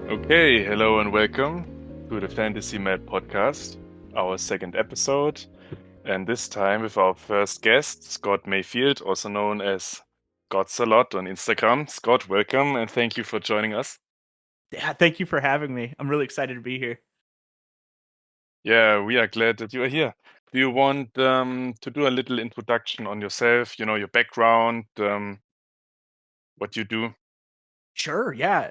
Okay, hello and welcome to the Fantasy Map podcast, our second episode, and this time with our first guest, Scott Mayfield, also known as Scottsalot on Instagram. Scott, welcome and thank you for joining us. Yeah, thank you for having me. I'm really excited to be here. Yeah, we are glad that you are here. Do you want to do a little introduction on yourself, your background, what you do? Sure, yeah.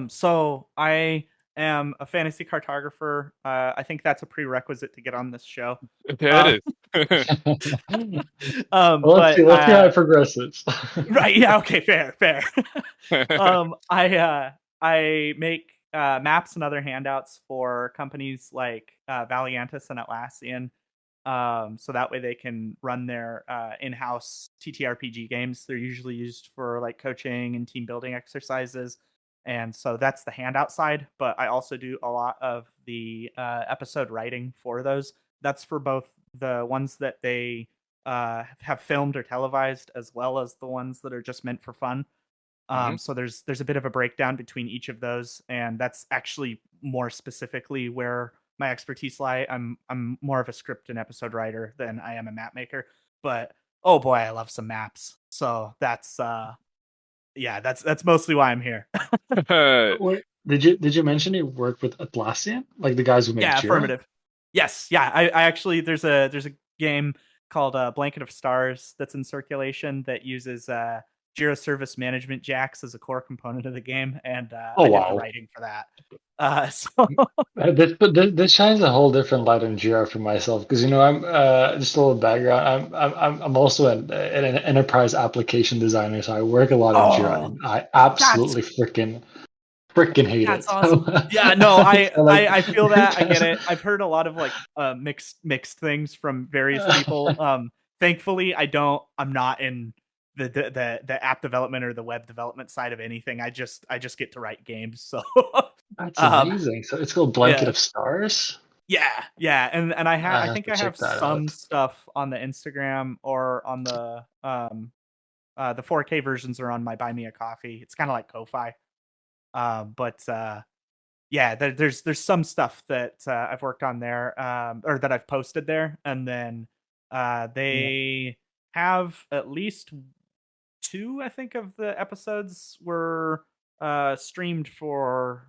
So I am a fantasy cartographer. I think that's a prerequisite to get on this show. There Um, it is. Well, let's but see. Let's see how it progresses. right, yeah, okay, fair. I make maps and other handouts for companies like Valiantys and Atlassian. So that way they can run their in-house TTRPG games. They're usually used for like coaching and team building exercises, and so that's the handout side. But I also do a lot of the episode writing for those. That's for both the ones that they have filmed or televised, as well as the ones that are just meant for fun. Mhm. So there's a bit of a breakdown between each of those, and that's actually more specifically where my expertise lie. I'm more of a script and episode writer than I am a map maker. But oh boy, I love some maps. So that's that's mostly why I'm here. Wait, did you mention you work with Atlassian, like the guys who make Yeah, Jira? affirmative. Yes, yeah. I actually there's a game called Blanket of Stars that's in circulation that uses Jira Service Management Jacks as a core component of the game, and Oh I did the wow, writing for that. So this shines a whole different light on Jira for myself because I'm just a little background. I'm also an enterprise application designer, so I work a lot in Jira, oh, and I that's absolutely freaking hate that's it. So, awesome. Yeah, no, I so like, I I feel that. I get it. I've heard a lot of like mixed things from various people. Thankfully I'm not in the app development or the web development side of anything. I just get to write games. So that's um amazing. So it's called Blanket yeah. of Stars. Yeah, and I I have think to I check have that some out. stuff on the Instagram or on the 4K versions are on my Buy Me a Coffee. It's kind of like Ko-fi. But yeah, there's some stuff that I've worked on there, or that I've posted there, and then Yeah. they have at least two, I think, of the episodes were streamed for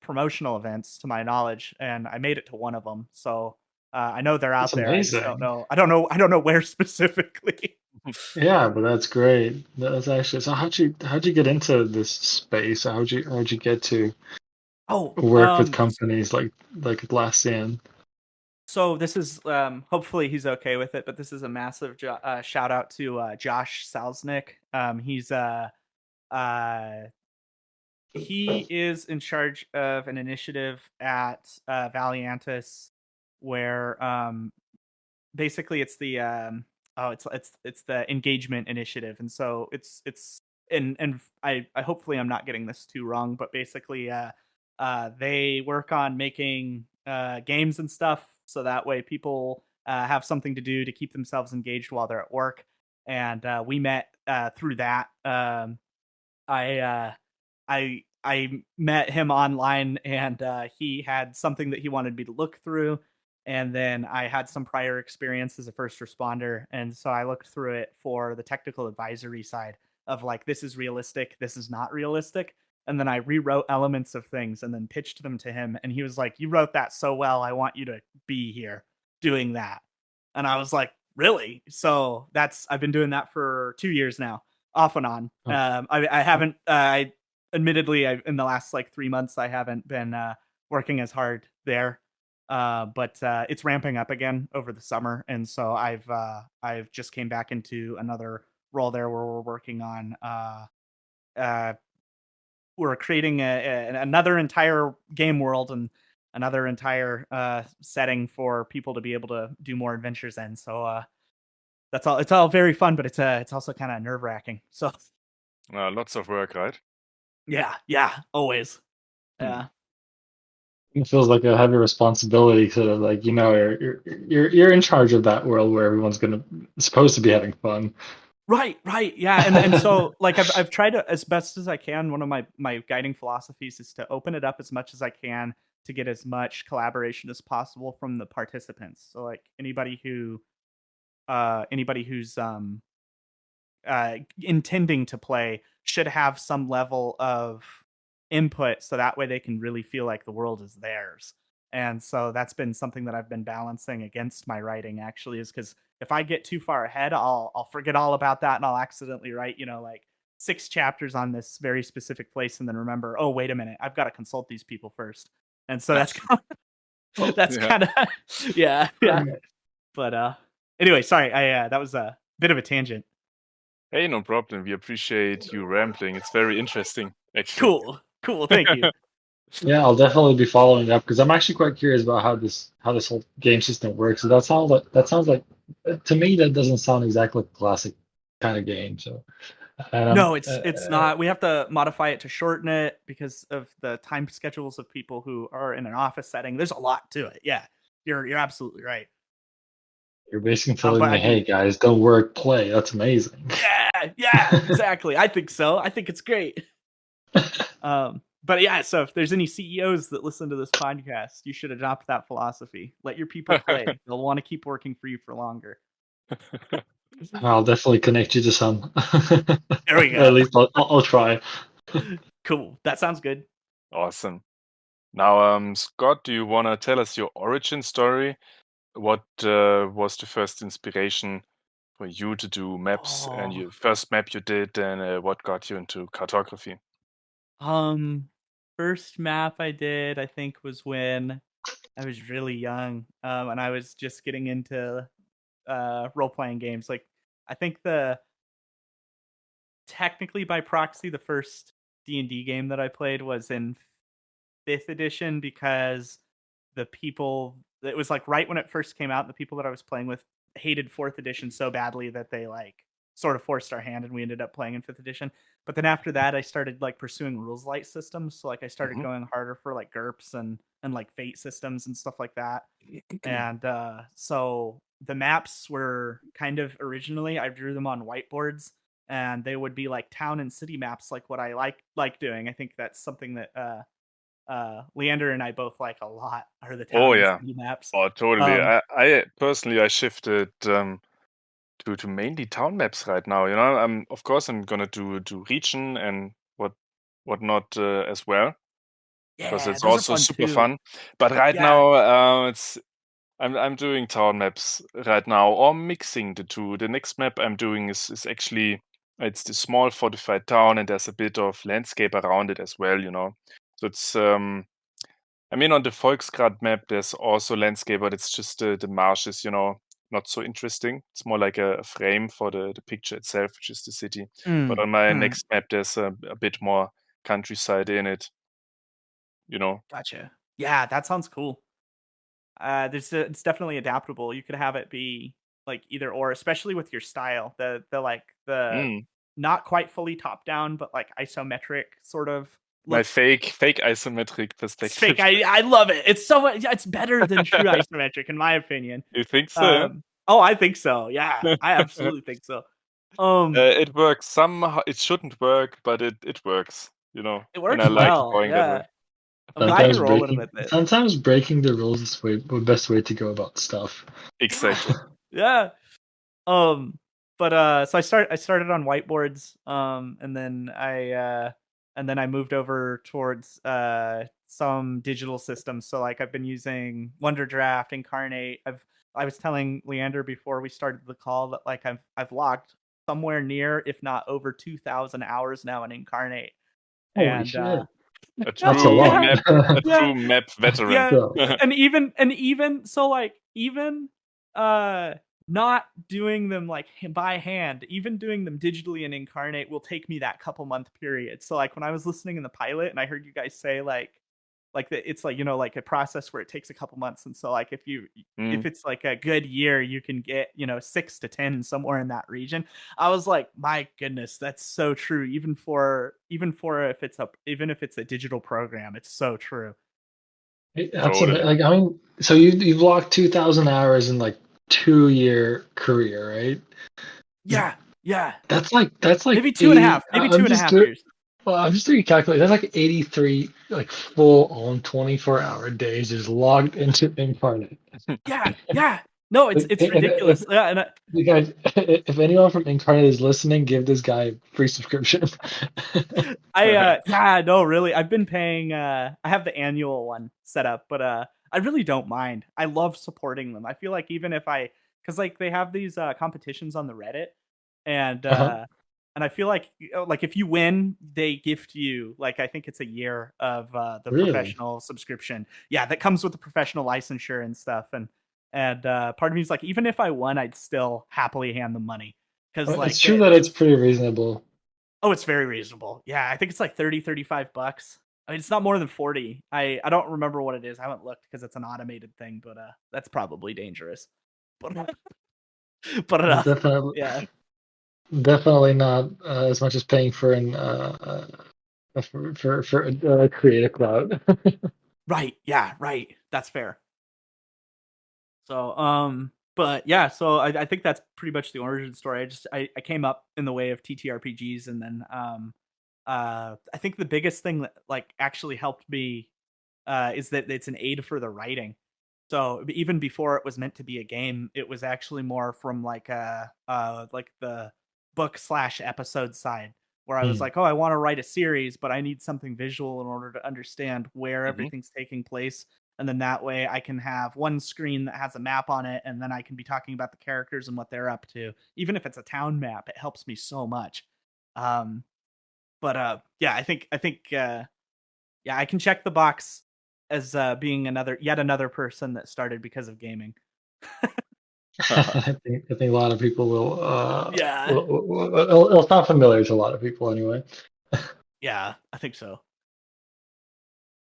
promotional events, to my knowledge, and I made it to one of them. So I know they're That's out there. I just don't amazing. know. I don't know where specifically. Yeah, but that's great. That's actually so. How'd you get into this space? How'd you get to Oh, work with companies like Atlassian? so this is hopefully he's okay with it, but this is a massive shout out to Josh Salznick. Uh he is in charge of an initiative at Valiantys where basically it's the it's the engagement initiative, and so it's and I hopefully I'm not getting this too wrong, but basically they work on making games and stuff so that way people have something to do to keep themselves engaged while they're at work. And we met through that. I I met him online, and he had something that he wanted me to look through, and then I had some prior experience as a first responder, and so I looked through it for the technical advisory side of like, this is realistic, this is not realistic, and then I rewrote elements of things and then pitched them to him, and he was like, "You wrote that so well, I want you to be here doing that." And I was like, "Really?" So that's I've been doing that for 2 years now, off and on. Oh, I haven't. I admittedly, in the last like 3 months, I haven't been working as hard there, but it's ramping up again over the summer, and so I've just came back into another role there where we're working on uh, we're creating another entire game world and another entire setting for people to be able to do more adventures in. So that's all. It's all very fun, but it's also kind of nerve wracking. So Lots of work, right? yeah, always. Hmm. Yeah. it feels like a heavy responsibility, sort of like you're in charge of that world where everyone's gonna supposed to be having fun. Right, yeah, and so like I've tried to, as best as I can. One of my guiding philosophies is to open it up as much as I can to get as much collaboration as possible from the participants. So like anybody who's intending to play should have some level of input, so that way they can really feel like the world is theirs. And so that's been something that I've been balancing against my writing, actually, is because if I get too far ahead, I'll forget all about that and I'll accidentally write, like 6 chapters on this very specific place, and then remember, oh wait a minute, I've got to consult these people first. And so that's that's Yeah. kind of yeah. But anyway, sorry, I that was a bit of a tangent. Hey, no problem. We appreciate you rambling. It's very interesting, actually. Cool, thank you. Yeah, I'll definitely be following up because I'm actually quite curious about how this whole game system works. So that sounds like to me that doesn't sound exactly like a classic kind of game. So and No, it's not. We have to modify it to shorten it because of the time schedules of people who are in an office setting. There's a lot to it. Yeah, you're absolutely right. you're basically telling But me, hey guys, don't work, play. That's amazing. Yeah, exactly. I think so. I think it's great. But yeah, so if there's any CEOs that listen to this podcast, you should adopt that philosophy. Let your people play. They'll want to keep working for you for longer. I'll definitely connect you to some. There we go. At least I'll try. Cool. That sounds good. Awesome. Now, Scott, do you want to tell us your origin story? What was the first inspiration for you to do maps, and your first map you did, and what got you into cartography? First map I did, I think, was when I was really young, and I was just getting into role-playing games. Like, I think technically by proxy, the first D&D game that I played was in 5th edition, because it was like right when it first came out, the people that I was playing with hated 4th edition so badly that they like sort of forced our hand and we ended up playing in 5th edition. But then after that, I started like pursuing rules light systems. So like I started going harder for like GURPS and like fate systems and stuff like that. And so the maps were kind of, originally I drew them on whiteboards, and they would be like town and city maps, like what I like doing. I think that's something that Leander and I both like a lot, are the town and city maps. Oh, totally. I personally shifted to mainly town maps right now. I'm of course I'm gonna do region and whatnot as well, because Yeah, it's those are also fun super too. fun. But right Yeah. now, I'm doing town maps right now, or mixing the two. The next map I'm doing is actually, it's the small fortified town, and there's a bit of landscape around it as well. So it's I mean, on the Volksgrad map, there's also landscape, but it's just the marshes, not so interesting. It's more like a frame for the picture itself, which is the city. But on my next map, there's a bit more countryside in it, Gotcha. Yeah, that sounds cool. It's definitely adaptable. You could have it be like either or, especially with your style. The Mm. not quite fully top down, but like isometric sort of My look. fake isometric It's perspective. fake. I love it. It's so much. It's better than true isometric, in my opinion. You think so? Oh, I think so. Yeah, I absolutely think so. It works. Somehow it shouldn't work, but it works, It and I works like well. going that way. Yeah, I'm glad you're rolling with it. Sometimes breaking the rules is the best way to go about stuff. Exactly. Yeah. But so I started on whiteboards, and then I moved over towards some digital systems. So like I've been using Wonderdraft, Inkarnate. I was telling Leander before we started the call that like I've logged somewhere near, if not over 2,000 hours now in Inkarnate. Holy And shit. A That's a true lot. map, yeah. true map veteran. Yeah, So, and even so, like even not doing them like by hand, even doing them digitally and Inkarnate will take me that couple month period. So like when I was listening in the pilot and I heard you guys say like that it's like like a process where it takes a couple months, and so like if it's like a good year, you can get 6 to 10 somewhere in that region. I was like, my goodness, that's so true. Even for if it's a digital program, it's so true. that's Totally. like, I mean, so you've logged 2,000 hours in like 2-year career, right? Yeah. Yeah, That's like maybe two and a half. 80. Maybe I'm two and a just half doing. years. Well, I'm just doing a calculation. That's like 83 like full on 24-hour days just logged into Incarnate. Yeah, yeah. No, it's ridiculous. Yeah, and You guys, if anyone from Incarnate is listening, give this guy a free subscription. yeah, no, really. I've been paying I have the annual one set up, but I really don't mind. I love supporting them. I feel like even if I cuz like they have these competitions on the Reddit and Uh-huh. and I feel like if you win, they gift you like I think it's a year of the Really? professional subscription. Yeah, that comes with the professional licensure and stuff and part of me is like even if I won, I'd still happily hand them money cuz It's like true that it's pretty reasonable. oh, it's very reasonable. Yeah, I think it's like 30, $35. I mean, it's not more than 40. I don't remember what it is. I haven't looked because it's an automated thing, but that's probably dangerous. But but Definitely, yeah. definitely not as much as paying for an for Creative Cloud. Right. Yeah, right. That's fair. So, but yeah, so I think that's pretty much the origin story. I came up in the way of TTRPGs and then I think the biggest thing that like actually helped me is that it's an aid for the writing. So even before it was meant to be a game, it was actually more from like the book slash episode side, where I was Hmm. like, oh, I want to write a series, but I need something visual in order to understand where Hmm. everything's taking place. And then that way I can have one screen that has a map on it, and then I can be talking about the characters and what they're up to. Even if it's a town map, it helps me so much. Um, but yeah, I think yeah, I can check the box as being yet another person that started because of gaming. I think a lot of people Yeah, it'll sound familiar to a lot of people anyway. yeah, I think so.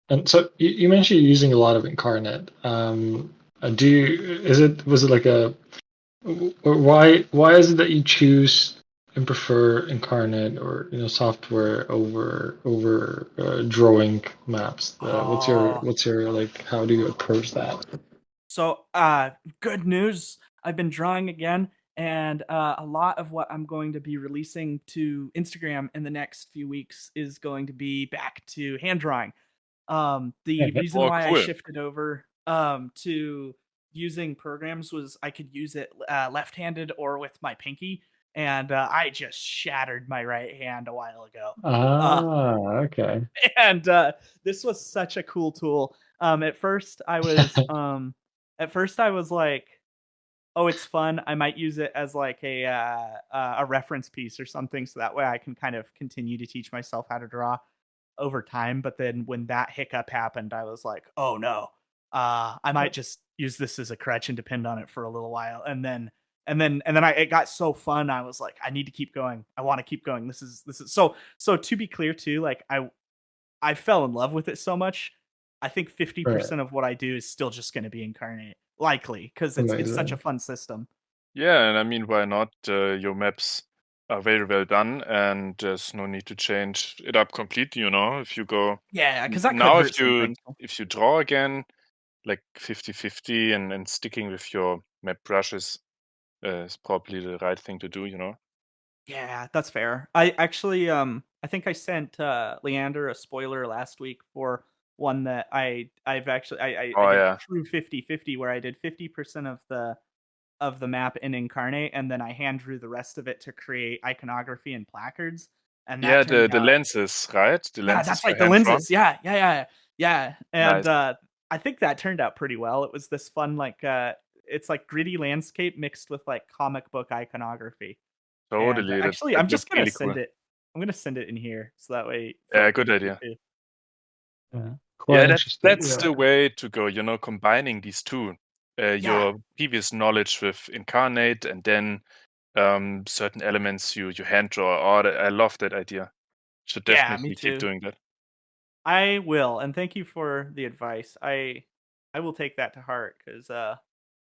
And so you mentioned you're using a lot of Incarnate. Was it like a why is it that you choose and prefer Incarnate or software over drawing maps? Oh, What's your like? How do you approach that? so good news. I've been drawing again, and a lot of what I'm going to be releasing to Instagram in the next few weeks is going to be back to hand drawing. The Okay. reason Oh, why I cool. shifted over to using programs was I could use it left-handed or with my pinky, and I just shattered my right hand a while ago. Uh, Okay. and this was such a cool tool. At first I was like, "Oh, it's fun. I might use it as like a reference piece or something, so that way I can kind of continue to teach myself how to draw." Over time, but then when that hiccup happened, I was like, "Oh no, I might just use this as a crutch and depend on it for a little while." It got so fun. I was like, "I need to keep going. I want to keep going. This is so." To be clear, too, like I fell in love with it so much. I think Right. 50% of what I do is still just going to be Incarnate, likely because it's such a Amazing. fun system. Yeah, and I mean, why not? Your maps are very well done, and there's no need to change it up completely, If you go Yeah, because that could now, hurt some things. if you draw again, like 50-50 and sticking with your map brushes is probably the right thing to do. Yeah, that's fair. I actually, I think I sent Leander a spoiler last week for one that I've actually I Oh did yeah. true 50-50 where I did 50% of the map in Incarnate and then I hand drew the rest of it to create iconography and placards, and that Yeah, turned the out lenses, right? The yeah, lenses that's for right, the hand drawn. lenses. Yeah, yeah, yeah, yeah. And Nice. I think that turned out pretty well. It was this fun like it's like gritty landscape mixed with like comic book iconography. And Totally. actually, That I'm looks just gonna really cool. send it. I'm gonna send it in here so that way Yeah, folk can good see it idea. too. Yeah. Yeah, Quite interesting. that's Yeah. the way to go, combining these two. Yeah, Your previous knowledge with Incarnate and then certain elements you hand draw. Oh, I love that idea. Should yeah, me definitely keep too. doing that. I will, and thank you for the advice. I will take that to heart because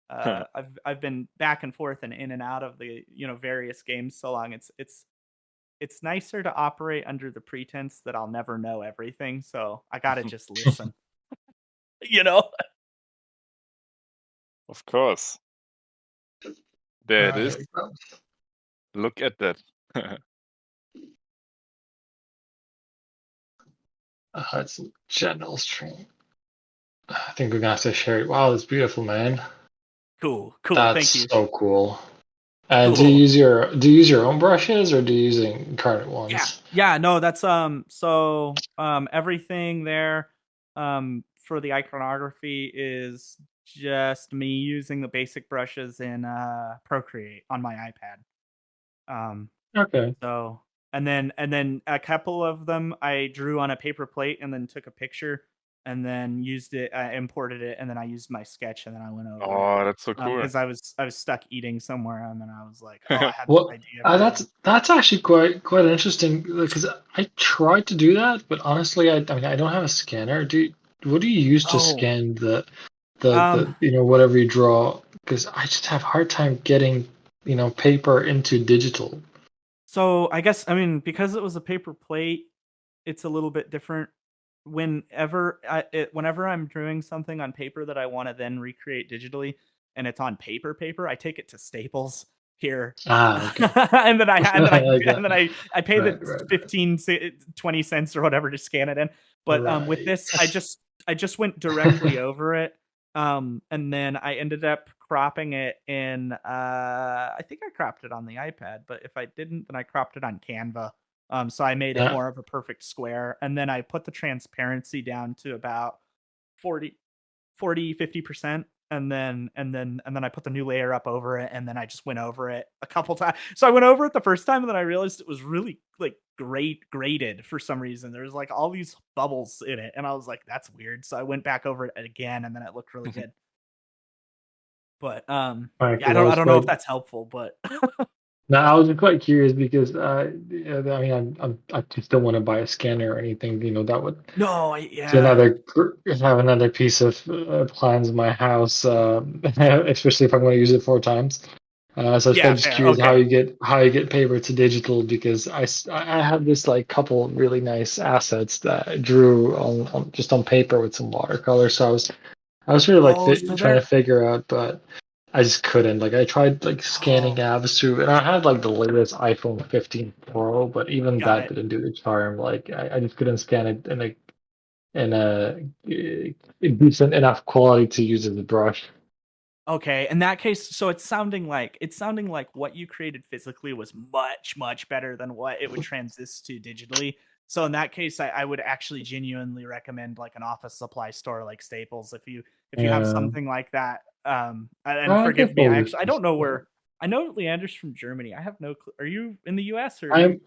I've been back and forth and in and out of the various games so long. It's nicer to operate under the pretense that I'll never know everything. So I gotta just listen. You know. Of course. There it is. Right. Look at that. It's general stream. I think we're gonna have to share it. Wow, that's beautiful, man. Cool. That's Thank you. so cool. And Cool. do you use your own brushes or do you use Inkarnate ones? Yeah. No, that's so everything there for the iconography is just me using the basic brushes in Procreate on my iPad. Okay. So and then a couple of them I drew on a paper plate and then took a picture and then used it, imported it, and then I used my sketch and then I went over it. Oh, that's so cool. Because I was stuck eating somewhere and then I was like, oh, I had this Well, idea for that's actually quite interesting because I tried to do that, but honestly, I mean I don't have a scanner. What do you use to scan the whatever you draw? Because I just have a hard time getting paper into digital. So I guess because it was a paper plate, it's a little bit different. Whenever I'm doing something on paper that I want to then recreate digitally, and it's on paper, I take it to Staples here, Okay. and then I pay Right. the 15-20 cents or whatever to scan it in. But with this, I just went directly over it, and then I ended up cropping it in. I think I cropped it on the iPad, but if I didn't, then I cropped it on Canva. So I made it Yeah. more of a perfect square, and then I put the transparency down to about 50%, and then I put the new layer up over it, and then I just went over it a couple times. So I went over it the first time, and then I realized it was really like graded for some reason. There was like all these bubbles in it, and I was like, "That's weird." So I went back over it again, and then it looked really good. But Right, yeah, 'cause I don't know if that's helpful, but No, I was just quite curious because yeah, I mean I just don't want to buy a scanner or anything. That would no, have another piece of plans in my house, especially if I'm going to use it 4 times. So I was kind yeah, of just fair, curious okay. how you get paper to digital because I have this like couple really nice assets that I drew on just on paper with some watercolor. So I was really like Oh, so trying to there. figure out, but I just couldn't. Like I tried like scanning Oh, apps through, and I had like the latest iPhone 15 Pro, but even got that it. didn't do the charm. Like I just couldn't scan it in a decent enough quality to use as a brush. Okay, in that case, so it's sounding like what you created physically was much better than what it would transist to digitally. So in that case, I would actually genuinely recommend like an office supply store like Staples if you have Yeah, something like that. And I forgive guess me, I'll just I don't know where. I know Leander's from Germany. I have no clue. Are you in the US or are I'm you?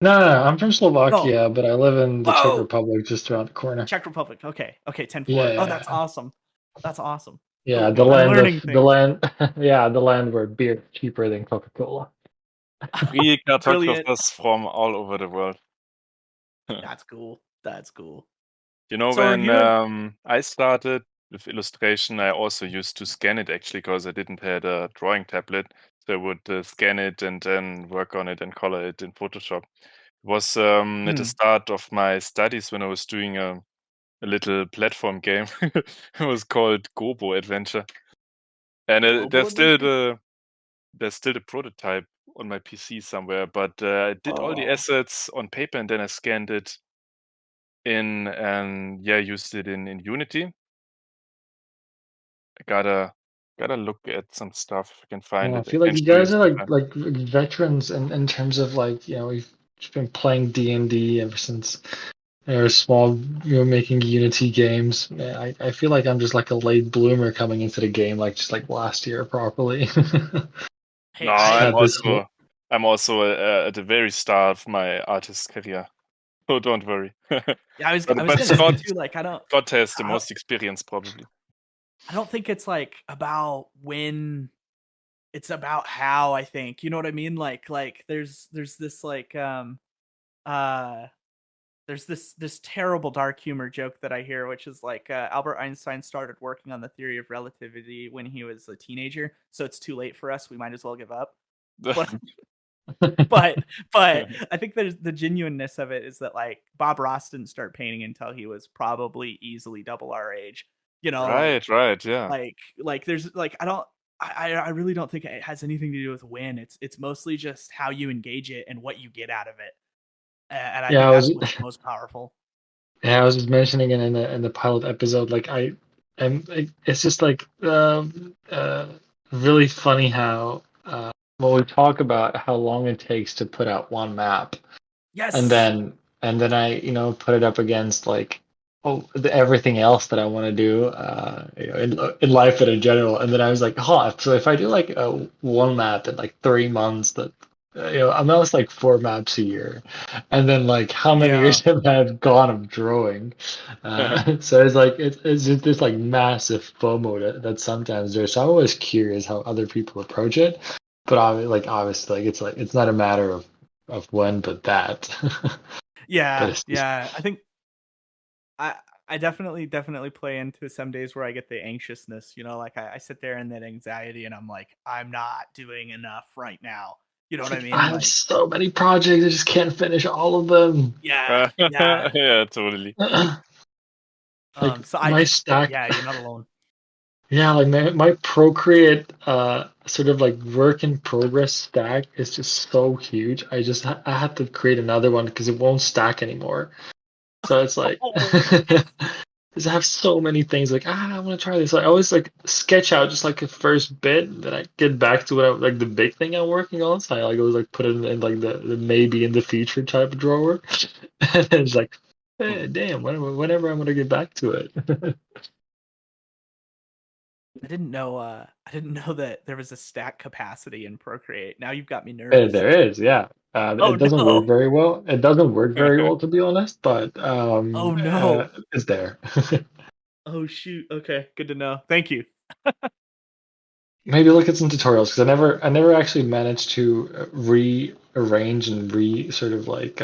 no, I'm from Oh, Slovakia, but I live in the Czech whoa, Republic, just around the corner. Czech Republic. Okay, 10-4. Oh, that's Yeah, awesome. That's awesome. yeah, Cool. I'm learning the things. land, yeah, the land where beer is cheaper than Coca-Cola. Free Brilliant. cartographers from all over the world. That's cool. That's cool. You know, So are when you in? I started with illustration, I also used to scan it actually because I didn't have a drawing tablet. So I would scan it and then work on it and color it in Photoshop. It was at the start of my studies when I was doing a little platform game. It was called Gobo Adventure, and Global Adventure? there's still the prototype on my PC somewhere. But I did all the Oh, assets on paper and then I scanned it in and yeah, used it in Unity. I gotta look at some stuff if I can find Yeah, I it. I feel like can you show you guys are sometime. like veterans in terms of like you've been playing D&D ever since you were small. You were making Unity games. Man, I feel like I'm just like a late bloomer coming into the game, like just like last year properly. No, hey, Just I had this whole I'm also at the very start of my artist career. So don't worry. yeah, I was But gonna say too. Like Scott has the I don't most experience probably. I don't think it's like about when. It's about how, I think. You know what I mean? Like there's this like uh there's this terrible dark humor joke that I hear, which is like Albert Einstein started working on the theory of relativity when he was a teenager, so it's too late for us. We might as well give up. But but I think there's the genuineness of it is that like Bob Ross didn't start painting until he was probably easily double our age. You know, Right, right, yeah. like there's like I don't. I really don't think it has anything to do with win. It's mostly just how you engage it and what you get out of it. And I Yeah, think that's what's most powerful. yeah, I was just mentioning it in the pilot episode. Like it's just like really funny how when we talk about how long it takes to put out one map, and Yes. then I put it up against like everything else that I want to do in life and in general, and then I was like, so if I do like one map in like 3 months, that I'm almost like 4 maps a year, and then like how many Yeah. years have I gone of drawing? So it's like it's just this like massive FOMO that sometimes there's. So I'm always curious how other people approach it, but obviously like it's not a matter of when, but that. But Yeah. it's just, Yeah. I think I I definitely play into some days where I get the anxiousness, like I sit there in that anxiety and I'm like, I'm not doing enough right now. You know it's what I like mean? I have Like, so many projects, I just can't finish all of them. yeah, yeah. Yeah, totally. Like So I my just, stack, yeah, you're not alone. yeah, like my Procreate sort of like work in progress stack is just so huge. I had to create another one because it won't stack anymore. So it's like Oh, because I have so many things like I want to try this. I always like sketch out just like a first bit, then I get back to what like the big thing I'm working on. So I like always like put it in like the maybe in the future type of drawer, and it's like, damn, whenever I'm gonna get back to it. I didn't know that there was a stack capacity in Procreate. Now you've got me nervous. There is, yeah. Oh It doesn't work no. very well. It doesn't work very well, to be honest, but Oh no. it's there. Oh shoot. Okay, good to know. Thank you. Maybe look at some tutorials because I never actually managed to rearrange and re sort of like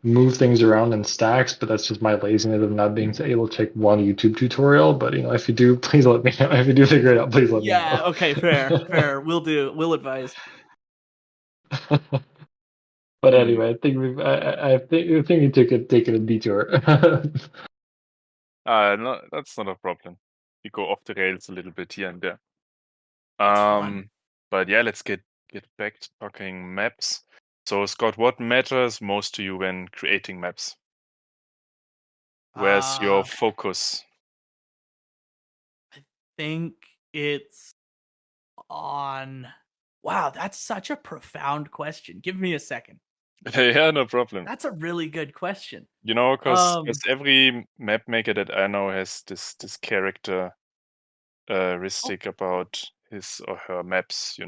move things around in stacks, but that's just my laziness of not being able to take one YouTube tutorial. But if you do, please let me know. If you do figure it out, please let me Yeah, know. okay, fair. Fair. We'll do. We'll advise. But Hmm. anyway, I think I think we took it taken a detour. No, that's not a problem. We go off the rails a little bit here and there. It's fun. But yeah, let's get back to talking maps. So, Scott, what matters most to you when creating maps? Where's your Uh focus? I think it's on Wow, that's such a profound question. Give me a second. Yeah, no problem. That's a really good question. Because Um every map maker that I know has this character oh, ristic about his or her maps.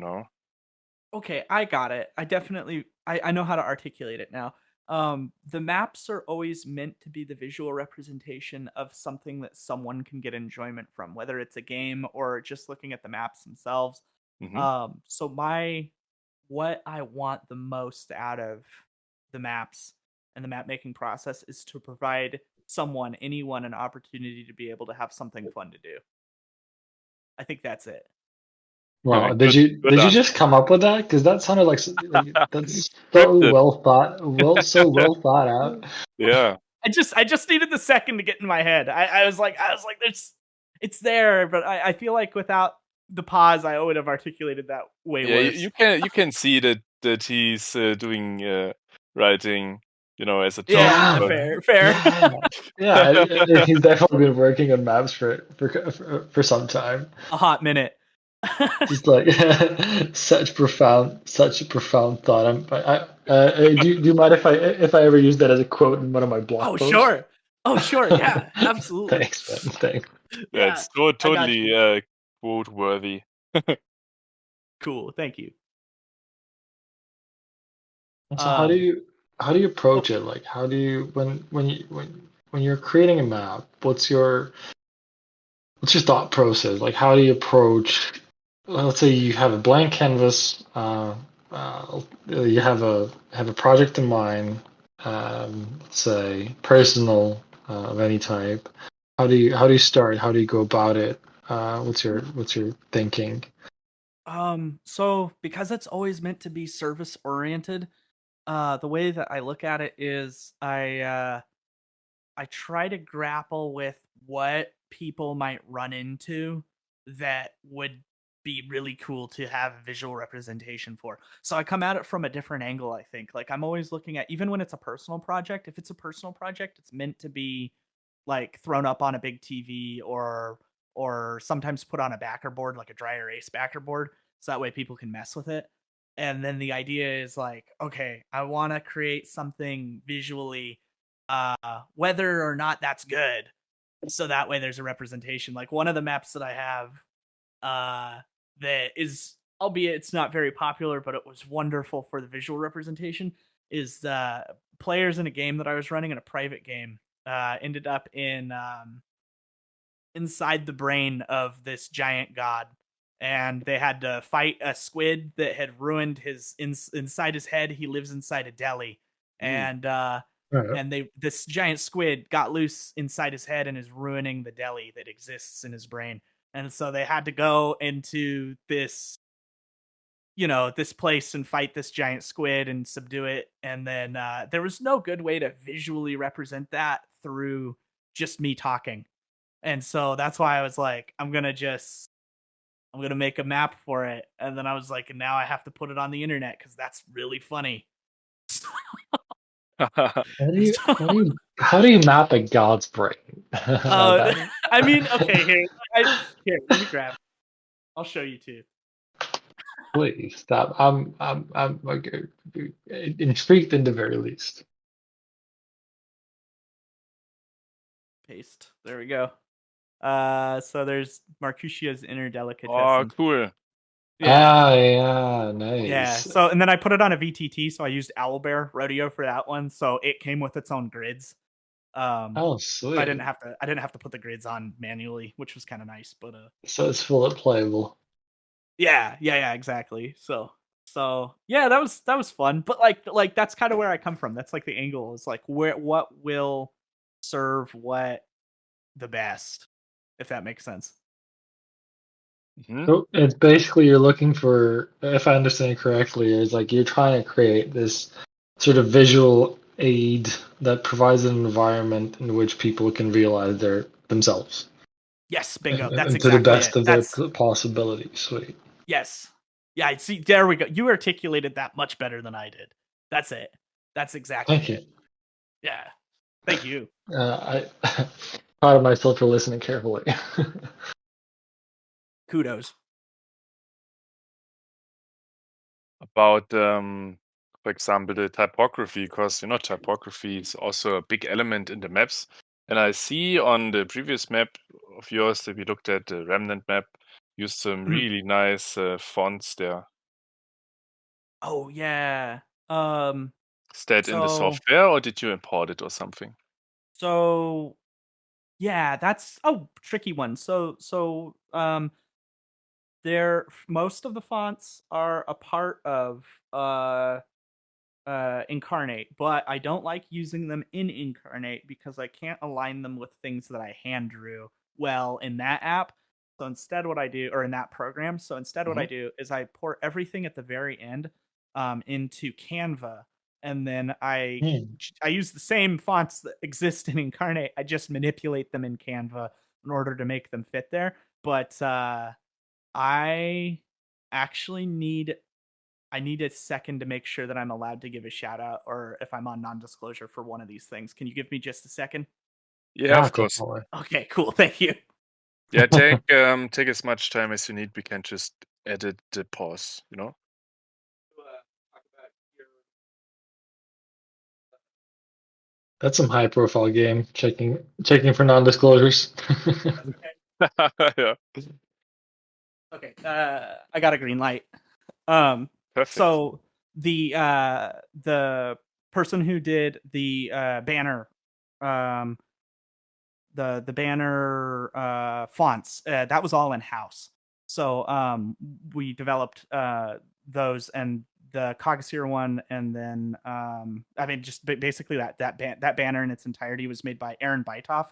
okay, I got it. I know how to articulate it now. The maps are always meant to be the visual representation of something that someone can get enjoyment from, whether it's a game or just looking at the maps themselves. Hmm. So my what I want the most out of the maps and the map making process is to provide anyone, an opportunity to be able to have something fun to do. I think that's it. Wow, Good, good did you answer. just come up with that? Because that sounded like that's so Scripted. well thought out. Yeah. I just needed the second to get in my head. I was like, it's there, but I feel like without the pause, I would have articulated that way Yeah, worse. you can see that he's doing writing, as a job. Yeah, Yeah, But right. fair, fair. Yeah. He's definitely been working on maps for some time. A hot minute. Just like such a profound thought. Do you mind if I ever use that as a quote in one of my blog Oh, posts? sure. Oh, sure. Yeah, absolutely. Thanks, man. Thanks. yeah, Yeah, it's so I got totally you. quote worthy. Cool. Thank you. So Um, how do you oh, approach it? Like how do you when you're creating a map, what's your thought process? Like how do you approach let's say you have a blank canvas, you have a project in mind, let's say personal of any type. How do you start? How do you go about it? What's your thinking? so because it's always meant to be service oriented, the way that I look at it is I try to grapple with what people might run into that would be really cool to have a visual representation for. So I come at it from a different angle, I think. Like I'm always looking at, even when it's a personal project, if it's a personal project, it's meant to be like thrown up on a big TV or sometimes put on a backer board, like a dry erase backer board, so that way people can mess with it. And then the idea is like, okay, I want to create something visually, whether or not that's good, so that way there's a representation. Like one of the maps that I have, that is, albeit it's not very popular, but it was wonderful for the visual representation, is the players in a game that I was running, in a private game, ended up in inside the brain of this giant god, and they had to fight a squid that had ruined his inside his head. He lives inside a deli, and this giant squid got loose inside his head and is ruining the deli that exists in his brain. And so they had to go into this, this place and fight this giant squid and subdue it. And then there was no good way to visually represent that through just me talking. And so that's why I was like, I'm going to make a map for it. And then I was like, and now I have to put it on the internet because that's really funny. How do you map a god's brain? I mean, okay, here, let me grab it. I'll show you too. Please stop. I'm intrigued in the very least. Paste. There we go. So there's Marcuccia's Inner Delicatessen. Oh, cool. Yeah, nice. Yeah. So, and then I put it on a VTT, so I used Owlbear Rodeo for that one. So it came with its own grids. Oh, sweet. I didn't have to put the grids on manually, which was kind of nice. But so it's full playable. Yeah, exactly. So yeah, that was fun. But like that's kind of where I come from. That's like the angle is like what will serve what the best, if that makes sense. Mm-hmm. So it's basically you're looking for, if I understand correctly, is like you're trying to create this sort of visual aid that provides an environment in which people can realize themselves. Yes, bingo. That's and exactly to the best it. of their possibilities. Sweet. Yes. Yeah, see, there we go. You articulated that much better than I did. That's it. That's exactly Thank it. you. Yeah. Thank you. I proud of myself for listening carefully. Kudos. About, for example, the typography, because typography is also a big element in the maps. And I see on the previous map of yours that we looked at, the remnant map, used some really nice fonts there. Oh yeah. Is that in the software, or did you import it or something? So yeah, that's tricky one. So most of the fonts are a part of Inkarnate, but I don't like using them in Inkarnate because I can't align them with things that I hand drew well in that app. So instead what I do, or in that program, what I do is I pour everything at the very end into Canva, and then I use the same fonts that exist in Inkarnate. I just manipulate them in Canva in order to make them fit there. But I actually need a second to make sure that I'm allowed to give a shout out, or if I'm on non-disclosure for one of these things. Can you give me just a second? Yeah, of course. Definitely. Okay, cool. Thank you. Yeah, take as much time as you need. We can just edit the pause, That's some high profile game. Checking for non-disclosures. Yeah. Okay, I got a green light. Perfect. So the person who did the banner, the banner fonts, that was all in house. So we developed those, and the Cogaseer one, and then I mean, just basically that banner in its entirety was made by Aaron Bytoff,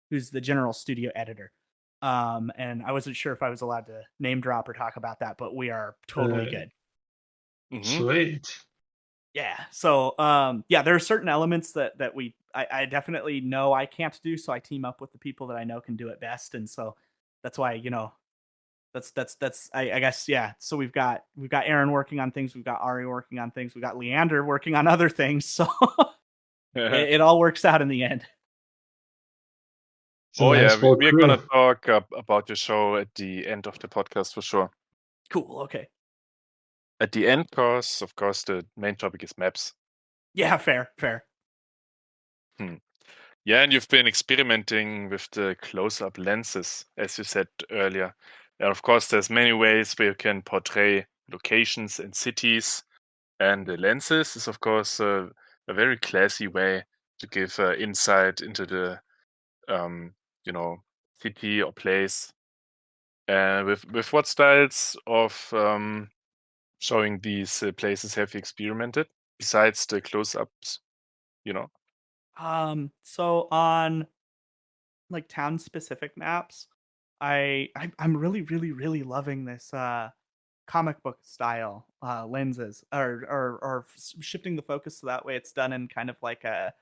who's the general studio editor. And I wasn't sure if I was allowed to name drop or talk about that, but we are totally good. Sweet. Yeah. So yeah, there are certain elements that I definitely know I can't do, so I team up with the people that I know can do it best, and so that's why That's I guess, yeah. So we've got Aaron working on things, we've got Ari working on things, we've got Leander working on other things. So it all works out in the end. It's a Oh nice yeah, full we're crew. gonna talk about your show at the end of the podcast for sure. Cool. Okay. At the end, of course, the main topic is maps. Yeah. Fair. Yeah, and you've been experimenting with the close-up lenses, as you said earlier. And of course, there's many ways where you can portray locations and cities. And the lenses is, of course, a very classy way to give insight into the, you know, city or place. With what styles of showing these places have you experimented besides the close-ups? You know. So on like town specific maps, I'm really loving this comic book style lenses, or shifting the focus so that way it's done in kind of like a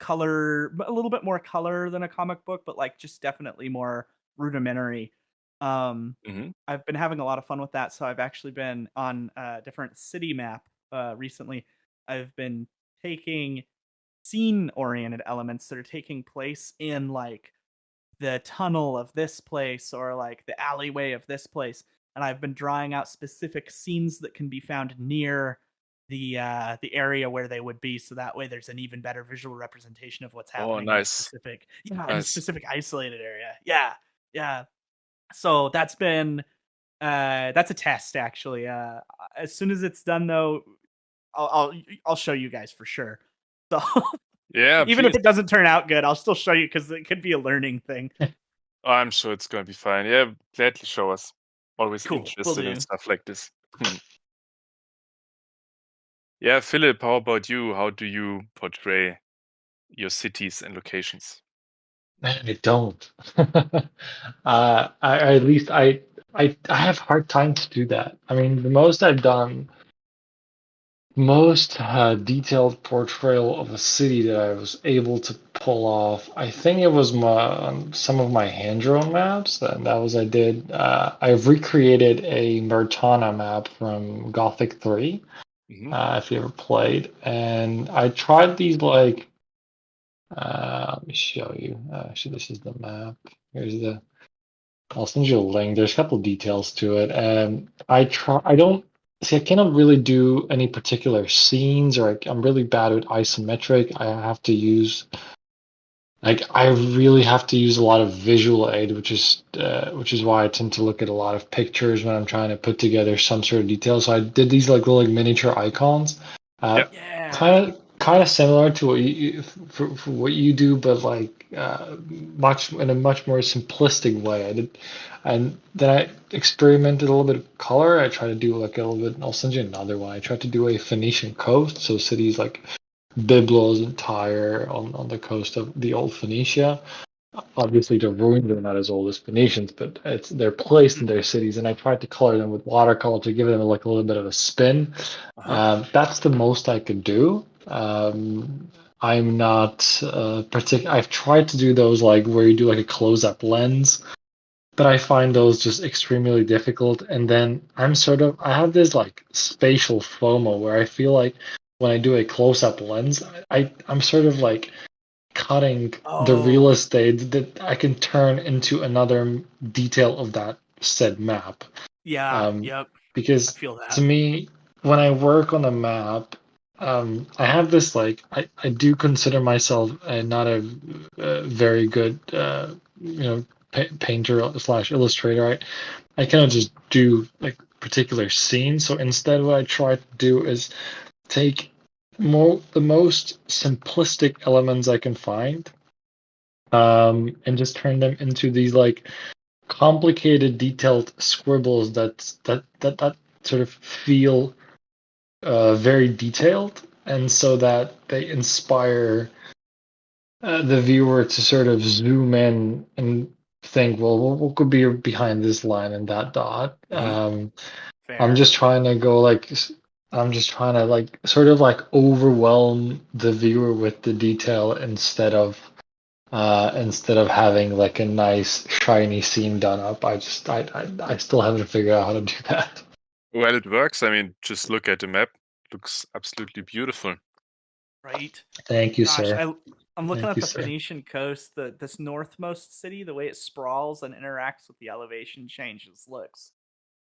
color, a little bit more color than a comic book, but like just definitely more rudimentary. Um, Hmm. I've been having a lot of fun with that, so I've actually been on a different city map recently. I've been taking scene oriented elements that are taking place in like the tunnel of this place or like the alleyway of this place, and I've been drawing out specific scenes that can be found near the area where they would be, so that way there's an even better visual representation of what's Oh, happening in a nice, specific nice. isolated area. Yeah. So that's a test actually. As soon as it's done though, I'll show you guys for sure. So Yeah, even if please. it doesn't turn out good, I'll still show you because it could be a learning thing. I'm sure it's going to be fine. Yeah, gladly show us. Always Cool, will interested in do. stuff like this. Yeah, Philip, how about you? How do you portray your cities and locations? Man, I don't. At least I have hard time to do that. I mean, the most I've done, most detailed portrayal of a city that I was able to pull off, I think it was some of my hand-drawn maps. And that was I did. I've recreated a Mertana map from Gothic 3, Hmm. if you ever played, and I tried these like. Let me show you. Actually, this is the map. Here's the. I'll send you a link. There's a couple details to it, and I try. I don't see. I cannot really do any particular scenes, or I'm really bad with isometric. I have to use. Like I really have to use a lot of visual aid, which is why I tend to look at a lot of pictures when I'm trying to put together some sort of detail. So I did these like little like miniature icons, Yeah. Yeah. kind of similar to what for what you do, but like much in a much more simplistic way. I did, and then I experimented a little bit of color. I tried to do like a little bit. I'll send you another one. I tried to do a Phoenician coast, so cities like Byblos and Tyre on the coast of the old Phoenicia. Obviously, the ruins are not as old as Phoenicians, but they're placed in their cities, and I tried to color them with watercolor to give them like a little bit of a spin. Uh-huh. That's the most I could do. I'm not particular. I've tried to do those like where you do like a close-up lens, but I find those just extremely difficult. And then I have this like spatial FOMO where I feel like when I do a close-up lens, I'm sort of like cutting the real Oh, estate that I can turn into another detail of that said map. yeah. Um, Yep. I because feel to that. me, when I work on a map, I have this like I do consider myself not a very good you know painter slash illustrator. I cannot just do like particular scenes. So instead, what I try to do is take the most simplistic elements I can find, and just turn them into these like complicated, detailed scribbles that sort of feel very detailed, and so that they inspire the viewer to sort of zoom in and think, well, what could be behind this line and that dot? Hmm. I'm Fair. just trying to go like I'm just trying to like sort of like overwhelm the viewer with the detail instead of instead of having like a nice shiny scene done up. I still haven't figured out how to do that. Well, it works. I mean, just look at the map. Looks absolutely beautiful. Right. Thank you, Gosh, sir. I'm looking Thank at you, the sir. Phoenician coast, this northmost city, the way it sprawls and interacts with the elevation changes looks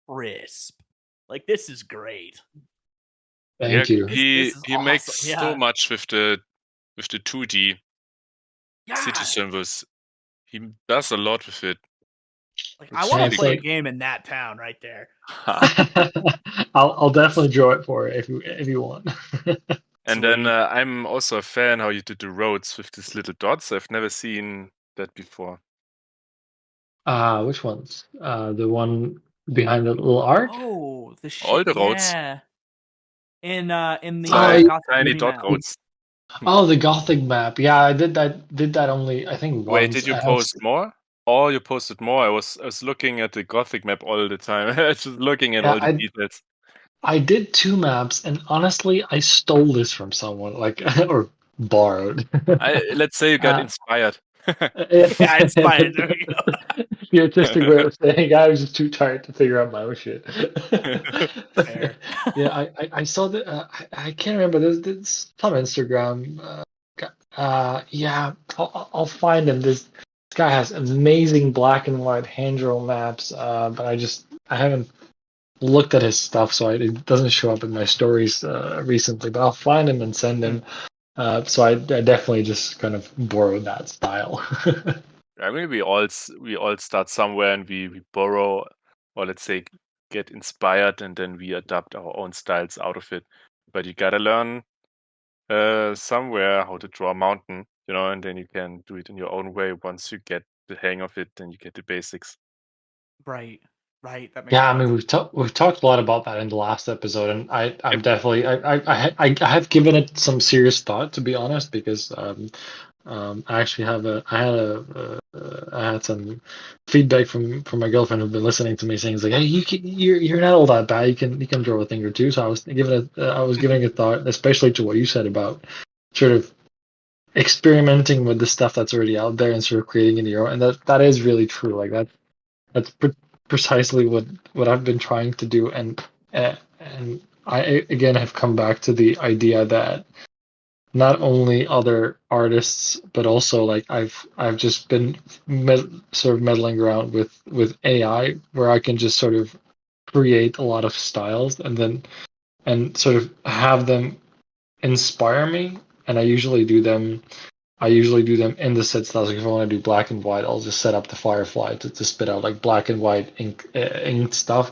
crisp. Like, this is great. Thank you. This is He awesome. makes Yeah. so much with the 2D city Yeah. symbols. He does a lot with it. Like, Looks I want to really play a good. game in that town right there. I'll definitely draw it for it if you want. And then Sweet. I'm also a fan how you did the roads with these little dots. I've never seen that before. Which ones? The one behind the little arc? Oh, the All shit. the roads. Yeah. In It's the like Gothic tiny movie dot map. roads. Oh, the Gothic map. Yeah, I did that only I think Wait, once. did you I have post more? Oh, you posted more. I was looking at the Gothic map all the time. I was just looking at yeah, all the details. I did 2 maps, and honestly, I stole this from someone, like or borrowed. Let's say you got Uh, inspired. Yeah, inspired. There we go. The artistic way of saying I was just too tired to figure out my own shit. Fair. Yeah, I saw that. I can't remember. There's some Instagram. Yeah, I'll find him. This guy has amazing black and white hand drawn maps. But I haven't looked at his stuff, so it doesn't show up in my stories recently. But I'll find him and send him. So I definitely just kind of borrowed that style. I mean, we all start somewhere and we borrow, or let's say get inspired, and then we adapt our own styles out of it. But you gotta learn somewhere how to draw a mountain, and then you can do it in your own way. Once you get the hang of it, then you get the basics. Right. Right. That makes Yeah, I sense. mean we've talked a lot about that in the last episode, and I'm definitely I have given it some serious thought, to be honest, because I actually I had some feedback from my girlfriend who'd been listening to me saying, it's like, hey, you're not all that bad, you can draw a thing or two. So I was giving it thought, especially to what you said about sort of experimenting with the stuff that's already out there and sort of creating it your own, and that is really true. Like that's precisely what I've been trying to do, and I again have come back to the idea that not only other artists, but also like I've just been sort of meddling around with AI, where I can just sort of create a lot of styles and sort of have them inspire me, and I usually do them in the set styles. Like if I want to do black and white, I'll just set up the Firefly to spit out like black and white ink stuff,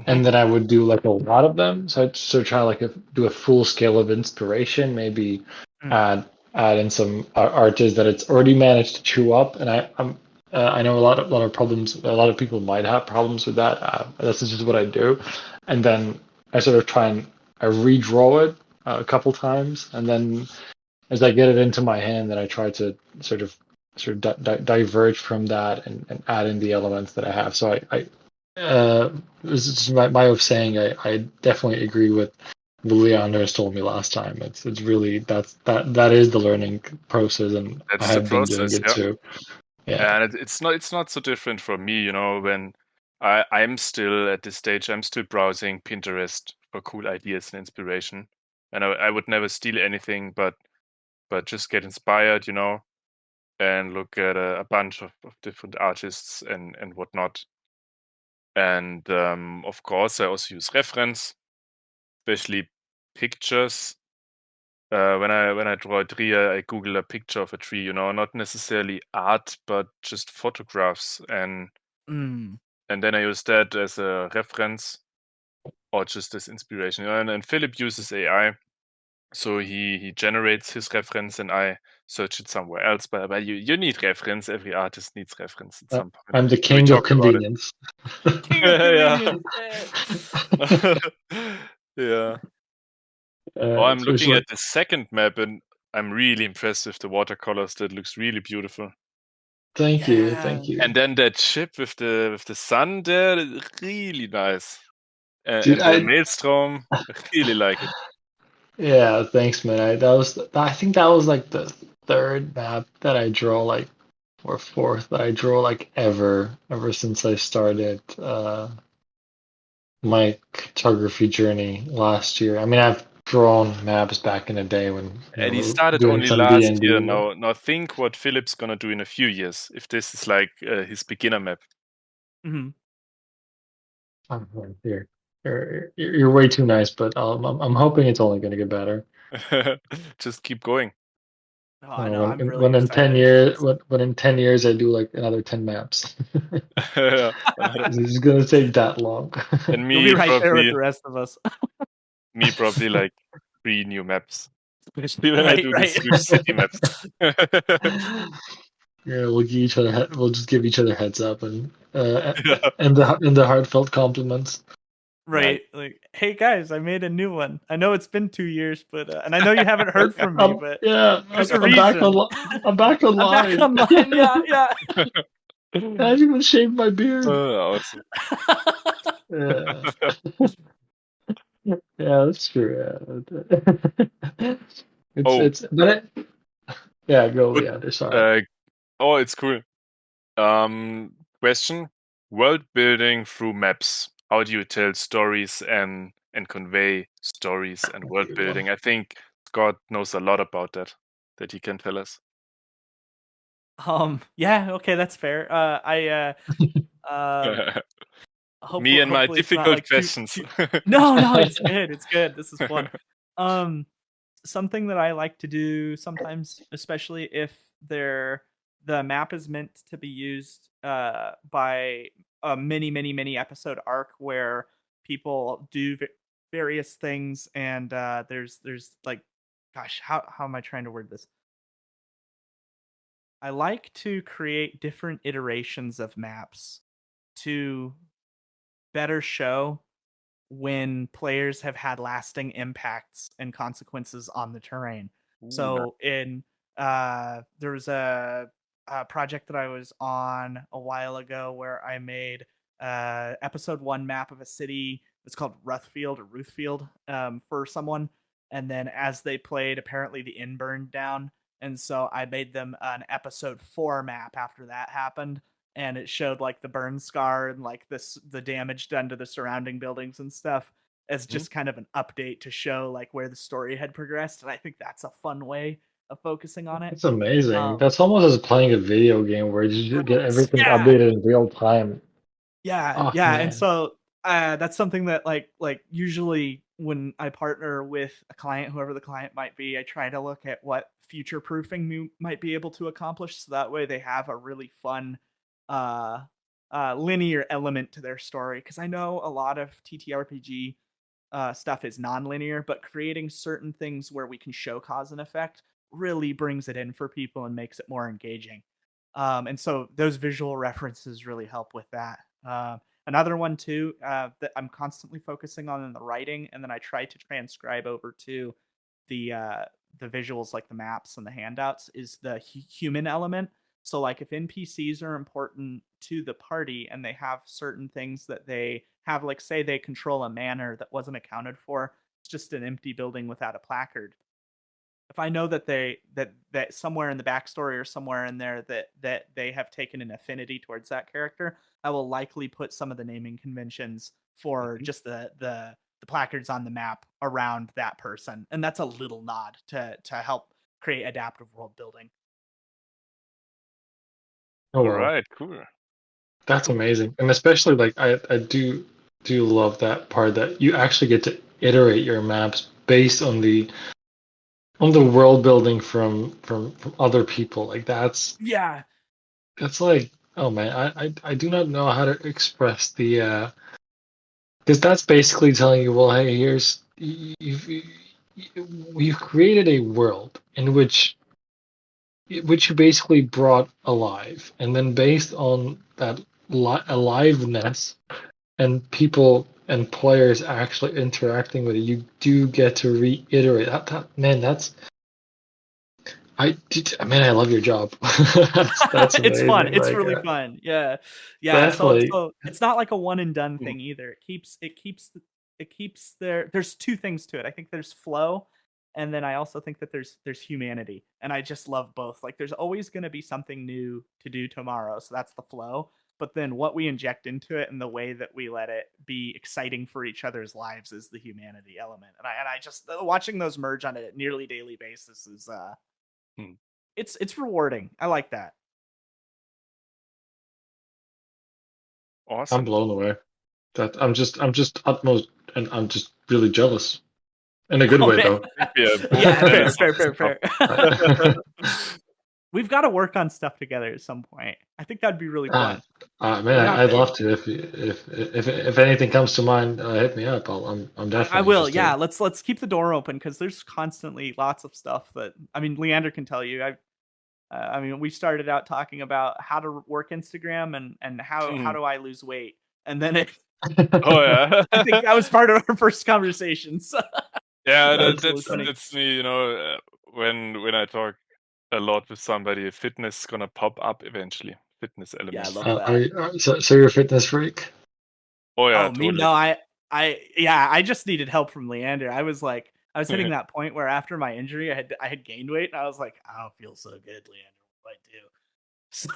and then I would do like a lot of them. So I'd sort of try like do a full scale of inspiration, maybe add in some artists that it's already managed to chew up. And I know a lot of problems. A lot of people might have problems with that. That's just what I do, and then I sort of I redraw it a couple times, and then as I get it into my hand, then I try to sort of diverge from that and add in the elements that I have. So this is my way of saying I definitely agree with what Leander has told me last time. It's really that is the learning process, and I That's the have been doing process, it yeah. too. Yeah. And it's not so different for me, when I'm still at this stage, I'm still browsing Pinterest for cool ideas and inspiration. And I would never steal anything, but just get inspired, and look at a bunch of different artists and whatnot. And of course, I also use reference, especially pictures. When I draw a tree, I Google a picture of a tree. Not necessarily art, but just photographs, and then I use that as a reference or just as inspiration. And Philip uses AI, so he generates his reference, and I search it somewhere else. But you need reference. Every artist needs reference at some point. I'm the And we king of talked about it. convenience. King of Yeah. convenience. Yeah. Oh, I'm So it's looking like, at the second map, and I'm really impressed with the watercolors. That looks really beautiful. thank you, Yeah. thank you, And then that ship with the sun there, really nice. dude. And the maelstrom, I really like it. Yeah, thanks, man. I think that was like third map that I draw like, or fourth that I draw like ever since I started my cartography journey last year. I mean, I've drawn maps back in the day when And we he were started doing only some D last and year. D. Now think what Philip's gonna do in a few years if this is like his beginner map. Hmm. Oh, here, you're way too nice, but I'm hoping it's only going to get better. Just keep going. Oh, I know. I'm really When in 10 excited. years, when in 10 years I do like another 10 maps. It's gonna take that long. And You'll be right there with the rest of us. me probably like 3 new maps, especially when I Right, do the right. Switch City maps. Yeah, we'll give each other we'll just give each other heads up and Yeah. and the heartfelt compliments. Nice. Right. Like, hey guys, I made a new one. I know it's been 2 years, but and I know you haven't heard from me, but Yeah, there's a I'm back reason. I'm back I'm back online. online. Yeah, yeah. I even shaved my beard. Awesome. Yeah. Yeah, that's true. Yeah. Oh, It's but yeah, go good. yeah, sorry. It's cool. Question: world building through maps. How do you tell stories and convey stories and world building? I think Scott knows a lot about that he can tell us. Yeah, okay, that's fair. Me and my Hopefully it's not difficult like questions. too. No, no, it's good. It's good. This is fun. Um, Something that I like to do sometimes, especially if the map is meant to be used by a many episode arc where people do various things, and there's like, gosh, how am I trying to word this? I like to create different iterations of maps to better show when players have had lasting impacts and consequences on the terrain. Ooh, nice. So there was a project that I was on a while ago where I made episode 1 map of a city. It's called Ruthfield for someone, and then as they played, apparently the inn burned down, and so I made them an episode 4 map after that happened, and it showed like the burn scar and like the damage done to the surrounding buildings and stuff as Mhm. just kind of an update to show like where the story had progressed. And I think that's a fun way of focusing on it. It's amazing. Um, That's almost as playing a video game where you just get everything yeah, updated in real time. yeah, Oh yeah. And man. so that's something that like usually when I partner with a client, whoever the client might be, I try to look at what future proofing we might be able to accomplish, so that way they have a really fun uh linear element to their story. Because I know a lot of TTRPG stuff is non-linear, but creating certain things where we can show cause and effect really brings it in for people and makes it more engaging. And so those visual references really help with that. Another one too that I'm constantly focusing on in the writing, and then I try to transcribe over to the uh, the visuals, like the maps and the handouts, is the human element. So like if NPCs are important to the party and they have certain things that they have, like say they control a manor that wasn't accounted for, it's just an empty building without a placard. If I know that that somewhere in the backstory or somewhere in there that they have taken an affinity towards that character, I will likely put some of the naming conventions for Mhm. just the placards on the map around that person, and that's a little nod to help create adaptive world building. Oh All wow. right, cool. That's amazing. And especially like I do love that part that you actually get to iterate your maps based on the world building from other people. Like Yeah, that's like oh man, I do not know how to express the because that's basically telling you, well, hey, here's you've created a world in which you basically brought alive, and then based on that aliveness and people and players actually interacting with it, you do get to reiterate that man. I love your job. That's it's fun. amazing. It's Like really fun. Yeah, yeah. definitely. So it's not like a one and done Mhm. thing either. It keeps there's two things to it. I think there's flow, And then I also think that there's humanity, and I just love both. Like there's always going to be something new to do tomorrow, so that's the flow. But then what we inject into it and the way that we let it be exciting for each other's lives is the humanity element. And I just watching those merge on a nearly daily basis is Hmm. it's rewarding. I like that. I'm Awesome. blown away. That I'm just utmost, and I'm just really jealous in a good Oh way man. though. We are both Yeah, jealous of fair, this fair. stuff. We've got to work on stuff together at some point. I think that'd be really fun. Man, We have I'd to. love to. If anything comes to mind, hit me up. I'm I definitely will. interested. Yeah, let's keep the door open because there's constantly lots of stuff that I mean. Leander can tell you. I mean, we started out talking about how to work Instagram and how do I lose weight, and then Oh yeah. I think that was part of our first conversations. Yeah, That's really funny. that's me. When I talk a lot with somebody, fitness is gonna pop up eventually. Fitness Yeah, I element. love that. so you're a fitness freak? Oh yeah, Oh, me? totally. No, I just needed help from Leander. I was hitting that point where after my injury, I had gained weight, and I was like, I don't feel so good, Leander. What do I do? So,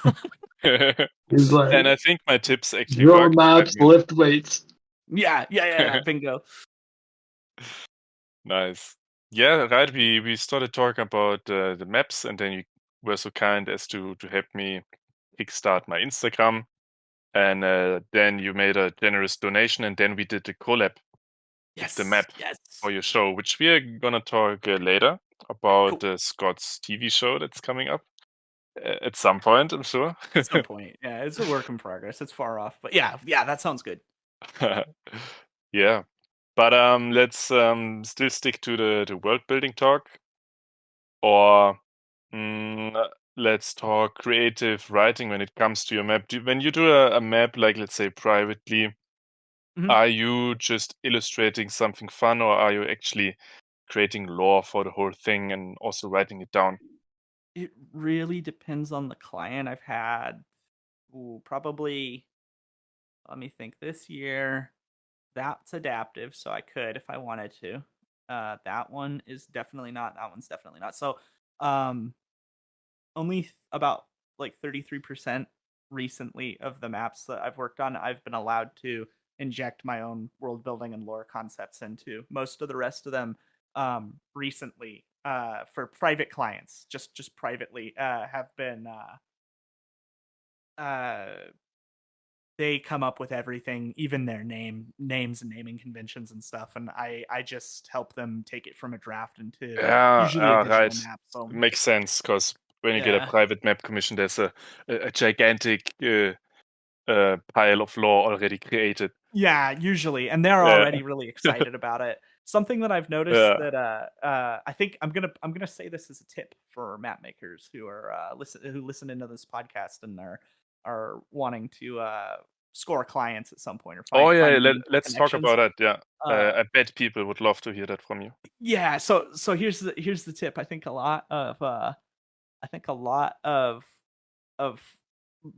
He's like, And I think my tips actually draw worked. I maps, mean, lift weights. yeah, bingo. nice. Yeah, right. We started talking about the maps, and then you were so kind as to help me kickstart my Instagram, and then you made a generous donation, and then we did the collab with the map Yes. for your show, which we are gonna talk later about Cool. Scott's TV show that's coming up at some point, I'm sure. At some point, yeah, it's a work in progress. It's far off, but yeah, that sounds good. Yeah, but let's still stick to the world building talk, or let's talk creative writing when it comes to your map. When you do a map, like let's say privately, Mhm. are you just illustrating something fun, or are you actually creating lore for the whole thing and also writing it down? It really depends on the client. I've had probably, let me think, this year. That's adaptive, so I could if I wanted to. That one is definitely not. That one's definitely not. So, um, only about like 33% recently of the maps that I've worked on, I've been allowed to inject my own world building and lore concepts into. Most of the rest of them, recently, for private clients, just privately, have been uh, they come up with everything, even their names and naming conventions and stuff, and I just help them take it from a draft into Yeah, usually a digital right. map. So Makes sense because when you get a yeah, private map commission, there's a gigantic pile of lore already created. yeah, usually, and they're Yeah, already really excited about it. Something that I've noticed yeah. that I think I'm gonna say this as a tip for map makers who are who listen into this podcast and are wanting to score clients at some point or Oh yeah, find meaningful let's talk connections. about that. Yeah, Uh, I bet people would love to hear that from you. yeah, so here's the tip. I think a lot of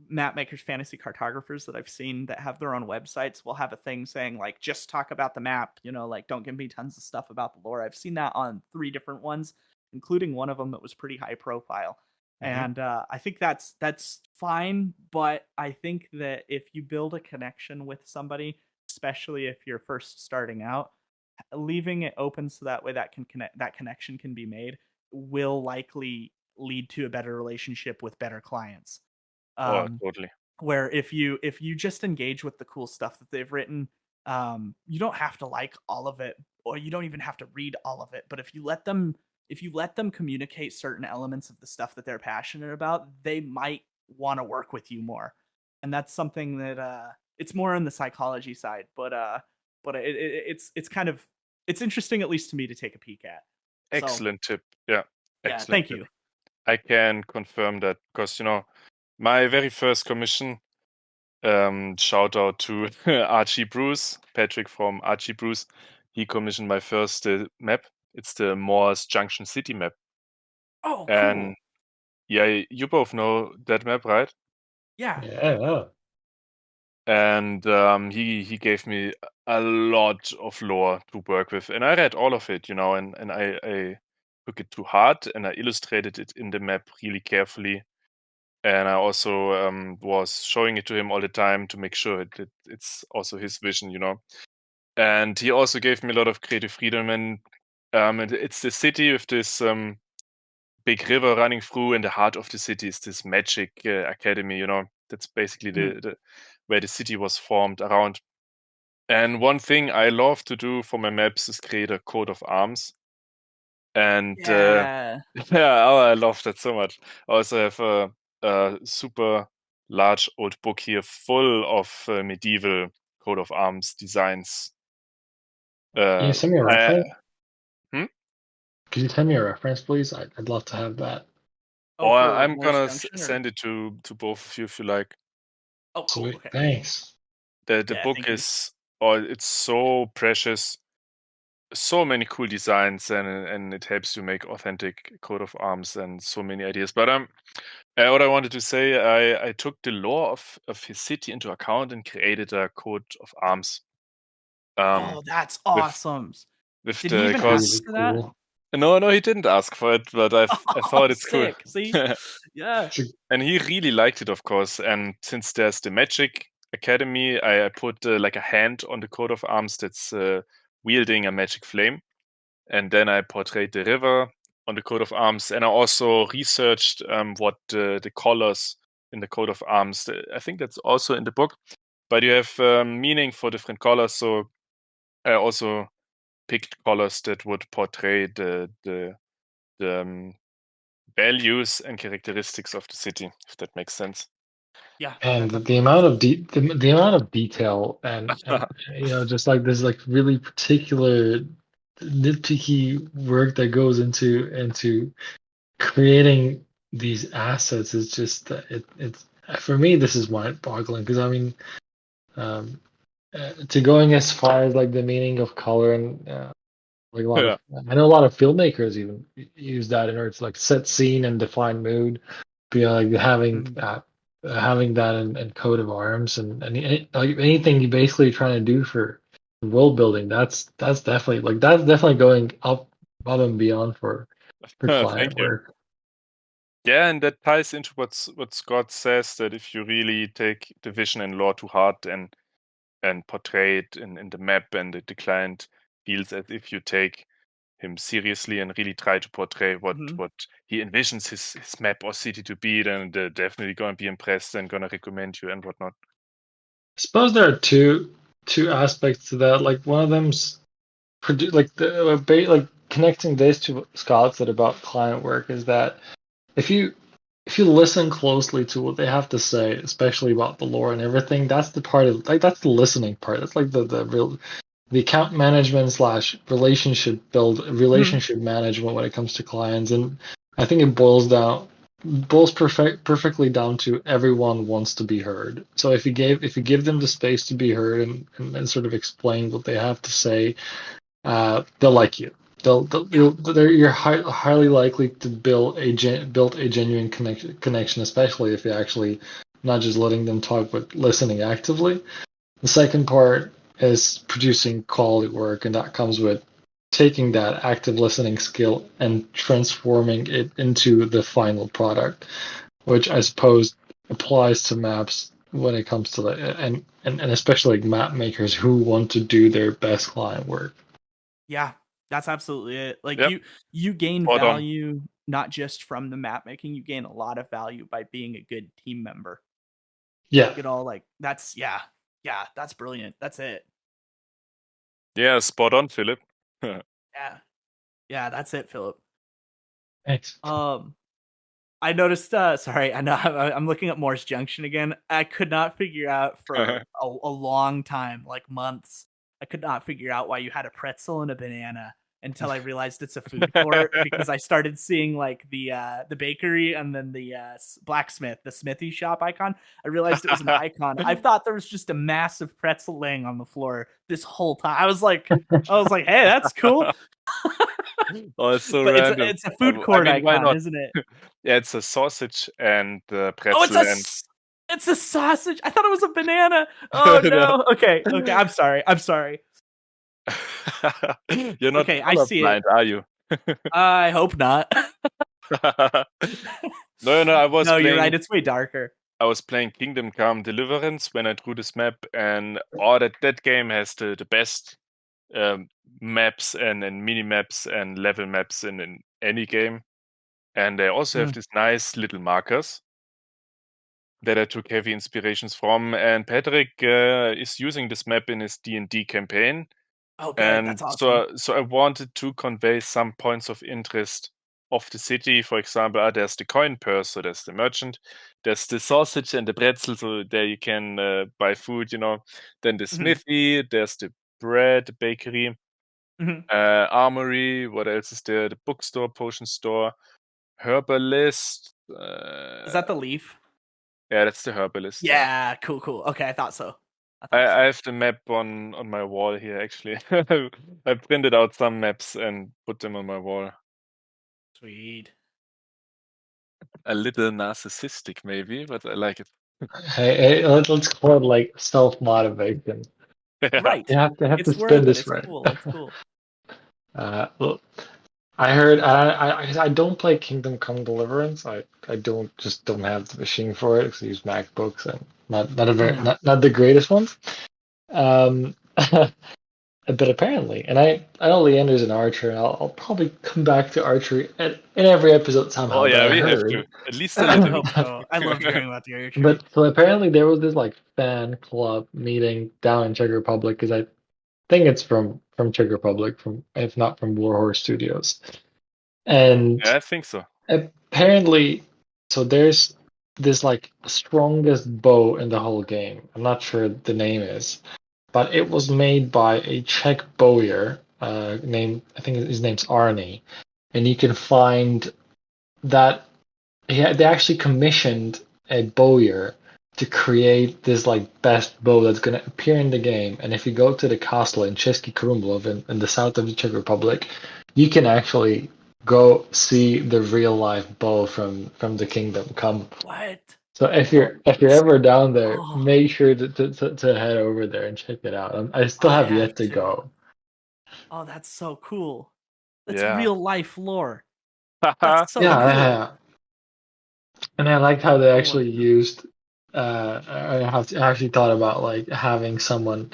map makers, fantasy cartographers that I've seen that have their own websites will have a thing saying like just talk about the map, like don't give me tons of stuff about the lore. I've seen that on 3 different ones, including one of them that was pretty high profile. Hmm. And I think that's fine, but I think that if you build a connection with somebody, especially if you're first starting out, leaving it open so that way that connection can be made will likely lead to a better relationship with better clients. Oh, Um, totally. where if you just engage with the cool stuff that they've written, you don't have to like all of it, or you don't even have to read all of it. But if you let them communicate certain elements of the stuff that they're passionate about, they might want to work with you more. And that's something that it's more on the psychology side, but it's kind of it's interesting, at least to me, to take a peek at. So Excellent tip. Yeah, yeah, excellent thank tip. you. I can confirm that because my very first commission. Shout out to Archie Bruce, Patrick from Archie Bruce. He commissioned my first map. It's the Moors Junction City map. Oh, And cool. yeah, you both know that map, right? Yeah. Yeah. And he gave me a lot of lore to work with, and I read all of it, and I took it to heart, and I illustrated it in the map really carefully. And I also was showing it to him all the time to make sure it's also his vision, And he also gave me a lot of creative freedom, and it's the city with this big river running through, and the heart of the city is this magic academy, That's basically the where the city was formed around. And one thing I love to do for my maps is create a coat of arms. And Yeah. yeah, I love that so much. I also have a super large old book here full of medieval coat of arms designs. Can you send me a reference? Hmm? Could you send me a reference, please? I'd love to have that. Oh, for I'm Morris gonna Junction, or? send it to both of you if you like. Oh, cool. Sweet. Okay. Thanks. The Yeah, book thank you. is it's so precious, so many cool designs, and it helps you make authentic coat of arms and so many ideas. But what I wanted to say, I took the lore of his city into account and created a coat of arms. Oh, that's with awesome. with Did he the even Really ask cause. for that? cool. No, he didn't ask for it, but I Oh, thought it's cool. sick. See? Yeah. And he really liked it, of course. And since there's the Magic Academy, I put like a hand on the coat of arms that's wielding a magic flame. And then I portrayed the river on the coat of arms. And I also researched what the colors in the coat of arms. I think that's also in the book. But you have meaning for different colors. So I also picked colors that would portray the values and characteristics of the city, if that makes sense. Yeah. And That the definitely amount makes of the amount of detail and just like this like really particular nitpicky work that goes into creating these assets is just it's for me this is mind-boggling because I mean to going as far as like the meaning of color and like a lot of Yeah. I know a lot of filmmakers even use that in order to like set scene and define mood. But yeah, like having that in coat of arms and like anything you basically trying to do for world building, that's definitely going up above and beyond for Thank client you. work. Yeah, and that ties into what Scott says, that if you really take the vision and lore to heart and portray it in the map, and the client feels as if you take him seriously and really try to portray what he envisions his map or city to be, then they're definitely going to be impressed and going to recommend you and whatnot. I suppose there are two aspects to that. Like one of them's like like connecting this to what Scott said about client work is that if you if you listen closely to what they have to say, especially about the lore and everything, that's the part of like that's the listening part. That's like the real the account management slash relationship management when it comes to clients. And I think it boils perfectly down to everyone wants to be heard. So if you give them the space to be heard and sort of explain what they have to say, they'll like you. You're highly likely to build a genuine connection, especially if you're actually not just letting them talk but listening actively. The second part is producing quality work, and that comes with taking that active listening skill and transforming it into the final product, which I suppose applies to maps when it comes to and especially like map makers who want to do their best client work. Yeah, that's absolutely it. Like Yep. you gain Spot on. value not just from the map making, you gain a lot of value by being a good team member. Yeah. Like that's that's brilliant. That's it. Yeah, spot on, Philip. Yeah. Yeah, that's it, Philip. Thanks. I noticed sorry, I know I'm looking at Morris Junction again. I could not figure out for a long time, like months. I could not figure out why you had a pretzel and a banana until I realized it's a food court because I started seeing like the bakery and then the blacksmith, the smithy shop icon. I realized it was an icon. I thought there was just a massive pretzel laying on the floor this whole time. I was like, hey, that's cool. Oh, it's so But random. it's a food I court mean, why icon, not? isn't it? Yeah, it's a sausage and Oh, pretzel and it's a sausage. I thought it was a banana. Oh no. Okay. I'm sorry. You're not Okay, I see it. colorblind, are you? I hope not. No, I was No, you're playing. right. It's way darker. I was playing Kingdom Come Deliverance when I drew this map, and that game has the best maps and mini maps and level maps in any game. And they also have these nice little markers that I took heavy inspirations from. And Patrick is using this map in his D&D campaign. Oh, good. And That's awesome. so I wanted to convey some points of interest of the city. For example, there's the coin purse, so there's the merchant. There's the sausage and the pretzel, so there you can buy food, Then the smithy, there's the bread, the bakery, armory. What else is there? The bookstore, potion store, herbalist. Is that the leaf? Yeah, that's the herbalist. Yeah, cool. Okay, I thought so. I have the map on my wall here, actually. I printed out some maps and put them on my wall. Sweet. A little narcissistic, maybe, but I like it. Hey, let's call it like self-motivation. Right. You have to It's spin worth it. this It's right. cool. It's cool. Well, I heard I don't play Kingdom Come Deliverance. I don't have the machine for it because I use MacBooks and not a very not the greatest ones. But apparently, and I know Leander's an archer, and I'll probably come back to archery in every episode somehow. Oh yeah, but I we have heard, to. At least a I little hope bit. so. I loved hearing about the archery. But so apparently there was this like fan club meeting down in Czech Republic because I think it's from Czech Republic, from if not from Warhorse Studios. And Yeah, I think so. apparently, so there's this like strongest bow in the whole game. I'm not sure the name is, but it was made by a Czech bowyer named, I think his name's Arnie, and you can find that they actually commissioned a bowyer to create this like best bow that's going to appear in the game. And if you go to the castle in Český Krumlov in the south of the Czech Republic, you can actually go see the real life bow from the Kingdom Come. What? So if you're ever down there, make sure to head over there and check it out. I still have yet to go. Oh, that's so cool. That's Yeah. real life lore. That's so cool. Yeah. And I liked how they actually used. I actually thought about like having someone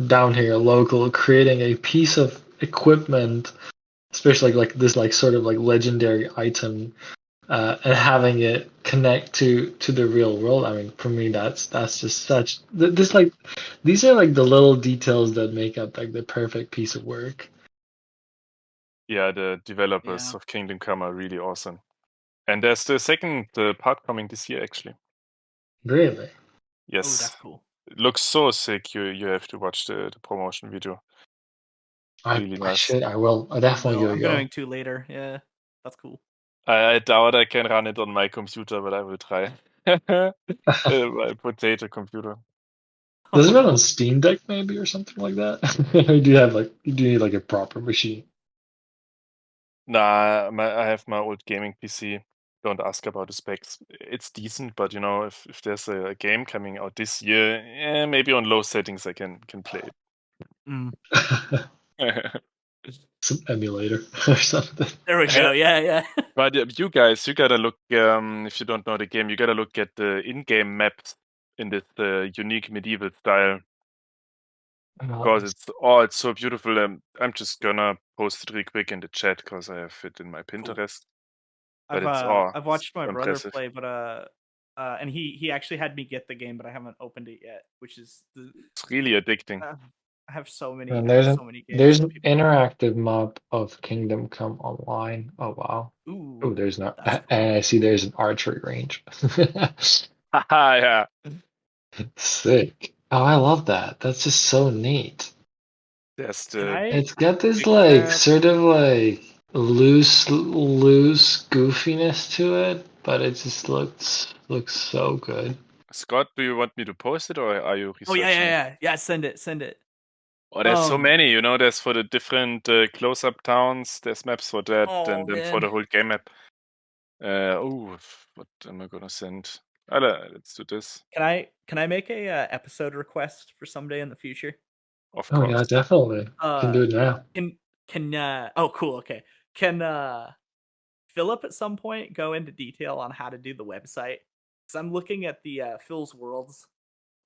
down here local creating a piece of equipment, especially like this like sort of like legendary item, and having it connect to the real world. I mean, for me, that's just such this like these are like the little details that make up like the perfect piece of work. Yeah, the developers of Kingdom Come are really awesome. And there's the second part coming this year, actually. Really? Yes. Oh, that's cool. It looks so sick. You have to watch the promotion video. Really nice. I will. I definitely I'm going to later. Yeah, that's cool. I doubt I can run it on my computer, but I will try. My potato computer. Does it run on Steam Deck maybe or something like that? Or do you need like a proper machine? Nah, I have my old gaming PC. Don't ask about the specs. It's decent, but if there's a game coming out this year, maybe on low settings I can play it. Some emulator or something. There we go. Yeah. But you guys, you gotta look. If you don't know the game, you gotta look at the in-game maps in this unique medieval style. Because it's so beautiful. I'm just gonna post it real quick in the chat because I have it in my Pinterest. But I've watched my brother impressive. play, but and he actually had me get the game, but I haven't opened it yet, which is it's really addicting. I have so many. And games. there's an interactive map of Kingdom Come Online. Oh wow! Ooh, there's not. And I see there's an archery range. Yeah. Sick. Oh, I love that. That's just so neat. It's got this like sort of like loose goofiness to it, but it just looks so good. Scott, do you want me to post it or are you researching? Oh yeah. Send it. Oh, there's so many. There's for the different close-up towns. There's maps for that, and then for the whole game map. What am I gonna send? Let's do this. Can I make a episode request for someday in the future? Of course. Yeah, definitely. Can do it now. Oh, cool. Okay. Can Philip at some point go into detail on how to do the website? Because I'm looking at the Phil's Worlds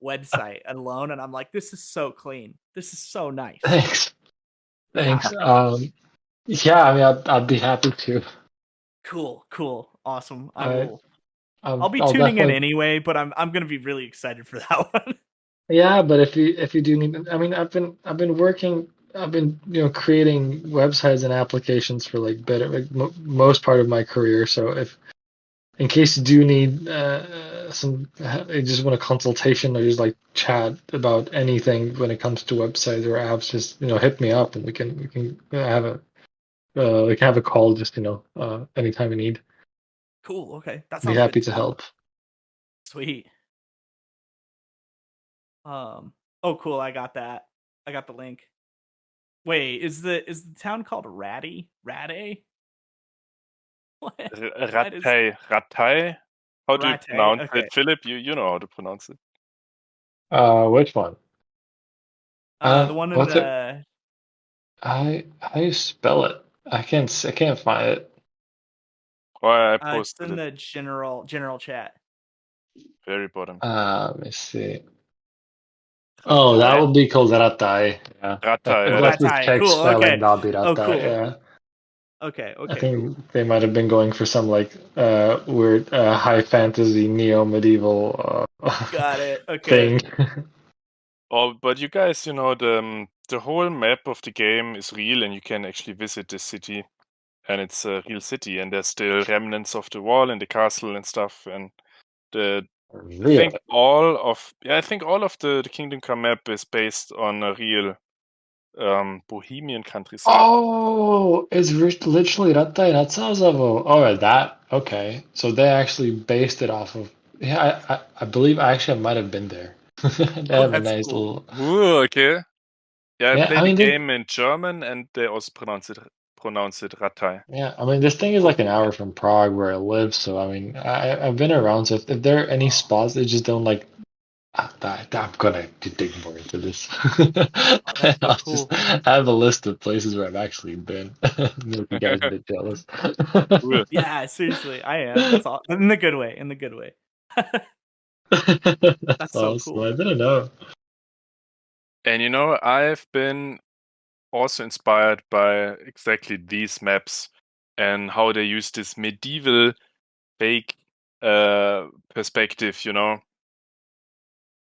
website alone, and I'm like, this is so clean. This is so nice. Thanks. Yeah. Thanks. Yeah, I mean, I'd be happy to. Cool, awesome. I'll I'll be I'll tuning in definitely. anyway, but I'm gonna be really excited for that one. Yeah, but if you do need, I mean, I've been working, I've been creating websites and applications for like better like most part of my career. So if in case you do need you just want a consultation or just like chat about anything when it comes to websites or apps, just hit me up and we can have a call just anytime you need. Cool. Okay, that Be sounds good happy to too. help. Sweet. Oh, cool. I got that. I got the link. Wait, is the town called Ratty? Ratty? What? That is Rattay. How do you Ratty. pronounce Okay. it, Philip? You know how to pronounce it. Which one? The one in What's it? the How do you spell it? I can't find it. Oh, I it's posted in it the general chat. very bottom. Let me see. Oh, that Rattay. would be called Rattay. Yeah. Rattay, If yeah, that's the Ratty. Czech Cool. spelling, Okay. that'll be Oh, Rattay. cool. Yeah. Okay. I Cool. think they might have been going for some like weird high fantasy neo medieval Got it. Okay. thing. Oh, but you guys, the whole map of the game is real, and you can actually visit this city, and it's a real city, and there's still remnants of the wall and the castle and stuff, and the I Really? think all of the Kingdom Come map is based on a real Bohemian countryside. Oh, it's literally Rattay. That sounds like that. Okay, so they actually based it off of. Yeah, I believe I might have been there. They Oh, have a that's nice cool. little. Ooh, okay. Yeah, I Yeah, played I the mean, game in German, and they also pronounce it Rattay. yeah, I mean, this thing is Cool. like an hour from Prague where I live, so I mean, I've been around. So if there are any spots that just don't like, I'm gonna dig more into this. That's so I'll just cool. have a list of places where I've actually been. Make you guys a bit jealous. Cool. Yeah, seriously, I am. That's all in the good way. In the good way. That's That's so awesome. cool. I didn't know. And I've been also inspired by exactly these maps and how they use this medieval fake perspective,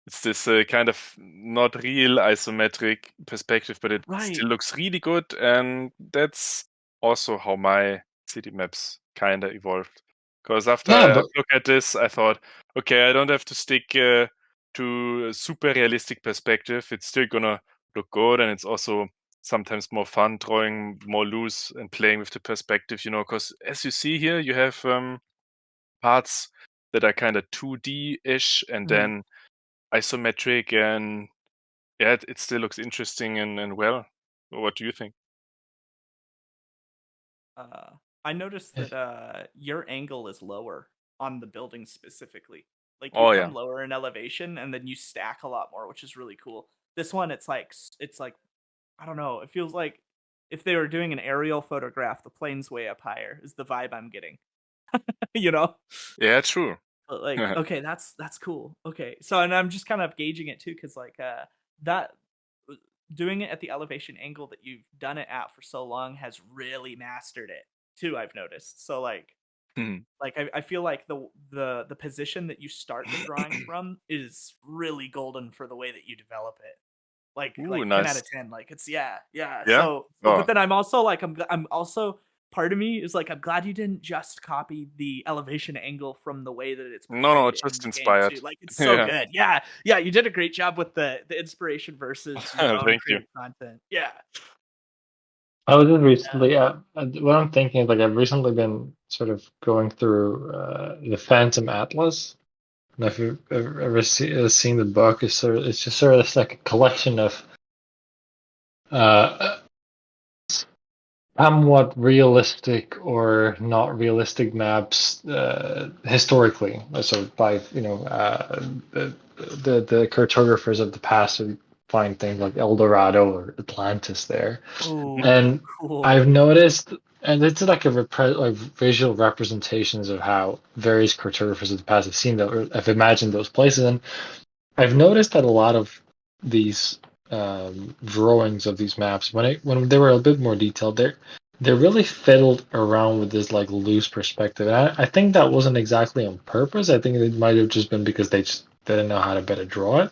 It's this kind of not real isometric perspective, but it Right. still looks really good, and that's also how my city maps kind of evolved. Because after Yeah, I but look at this, I thought, okay, I don't have to stick to a super realistic perspective. It's still gonna look good, and it's also sometimes more fun drawing more loose and playing with the perspective, because as you see here, you have parts that are kind of 2D-ish, and Mhm. then isometric, and yeah, it still looks interesting and well. What do you think? I noticed that your angle is lower on the building specifically. Like you Oh yeah. come lower in elevation and then you stack a lot more, which is really cool. This one, it's like I don't know. It feels like if they were doing an aerial photograph, the plane's way up higher. Is the vibe I'm getting. you know, Yeah, true. but like okay, that's cool. Okay, so and I'm just kind of gauging it too, because like that doing it at the elevation angle that you've done it at for so long has really mastered it too. I've noticed. So Mhm. like I feel like the position that you start the drawing from is really golden for the way that you develop it. Ooh, Like 10 out nice. of 10. Like it's yeah. Yeah? So but Oh, then I'm also like I'm also part of me is like I'm glad you didn't just copy the elevation angle from the way that it's no, portrayed in just the game inspired. too. Like it's so Yeah. good. Yeah. Yeah, you did a great job with the inspiration versus your own Thank you. creative content. Yeah. I was just Yeah. recently, what I'm thinking is like I've recently been sort of going through the Phantom Atlas. And if you've ever seen the book, it's just sort of this like a collection of uh, somewhat realistic or not realistic maps historically. So by the cartographers of the past would find things like El Dorado or Atlantis there. Oh, And cool. I've noticed And it's like like visual representations of how various cartographers of the past have seen that or have imagined those places. And I've noticed that a lot of these drawings of these maps, when they were a bit more detailed, they're really fiddled around with this like loose perspective. And I think that wasn't exactly on purpose. I think it might have just been because they didn't know how to better draw it.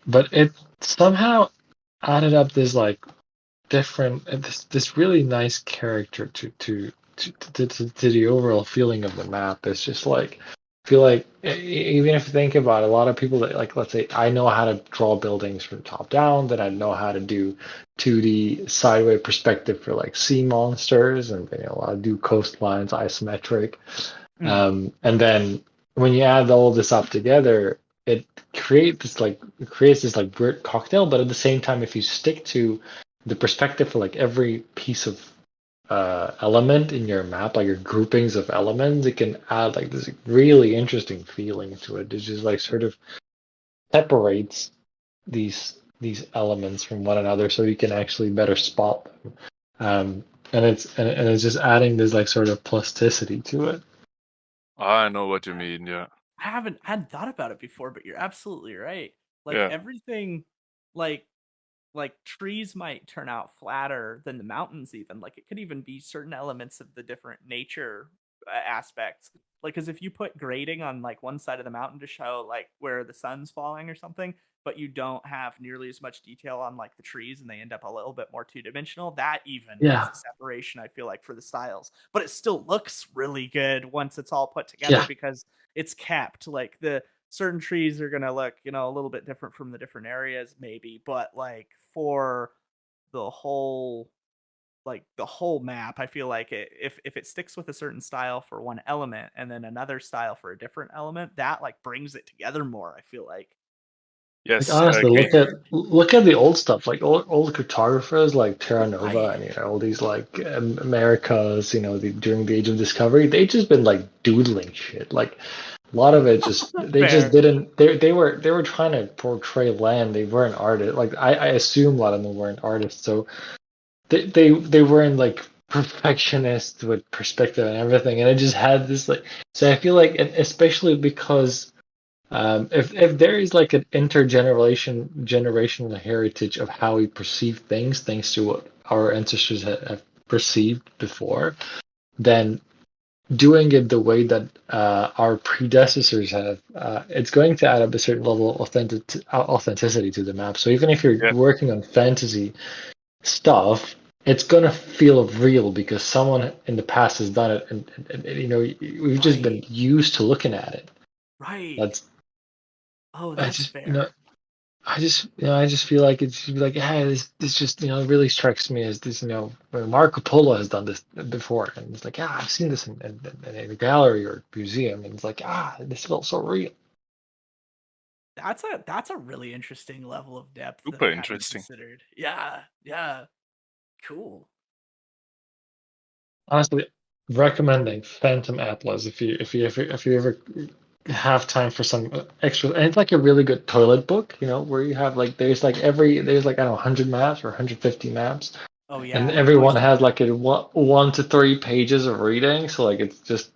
But it somehow added up this like different this really nice character to the overall feeling of the map. It's just like I feel like even if you think about it, a lot of people that like let's say I know how to draw buildings from top down, then I know how to do 2D sideways perspective for like sea monsters, and I do coastlines isometric. And then when you add all this up together, it creates this like weird cocktail. But at the same time, if you stick to the perspective for like every piece of element in your map, like your groupings of elements, it can add like this really interesting feeling to it. It just like sort of separates these elements from one another, so you can actually better spot them. And it's just adding this like sort of plasticity to it. I know what you mean. Yeah. I hadn't thought about it before, but you're absolutely right. Like Yeah. everything, like trees might turn out flatter than the mountains. Even like it could even be certain elements of the different nature aspects. Like, because if you put grading on like one side of the mountain to show like where the sun's falling or something, but you don't have nearly as much detail on like the trees and they end up a little bit more two-dimensional, that even is Yeah. a separation, I feel like, for the styles. But it still looks really good once it's all put together because it's kept. Like the certain trees are gonna look, a little bit different from the different areas, maybe, but like for the whole map, I feel like if it sticks with a certain style for one element and then another style for a different element, that like brings it together more, I feel like. Like Yes, I honestly, agree. look at the old stuff, like old cartographers like Terra Nova Right. and all these like Americas, during the Age of Discovery, they just been like doodling shit. Like a lot of it just they just Fair. didn't they were trying to portray land. They weren't artists. Like I assume a lot of them weren't artists, so they weren't like perfectionists with perspective and everything, and it just had this like. So I feel like, and especially because if there is like an generational heritage of how we perceive things, thanks to what our ancestors have perceived before, then doing it the way that our predecessors have, it's going to add up a certain level of authenticity to the map. So even if you're Yeah. working on fantasy stuff, it's gonna feel real because someone in the past has done it, and we've just been used to looking at it. Right. That's That's fair. I just feel like it should be like, hey, this just really strikes me as this when Marco Polo has done this before, and it's like, I've seen this in a gallery or museum, and it's like, this feels so real. That's a really interesting level of depth that Super I hadn't interesting. considered. Yeah. Cool. Honestly, recommending Phantom Atlas if you ever have time for some extra, and it's like a really good toilet book, where you have like there's like I don't know 100 maps or 150 maps. Oh yeah. And I've always everyone thought has of that. like a 1 to 3 pages of reading, so like it's just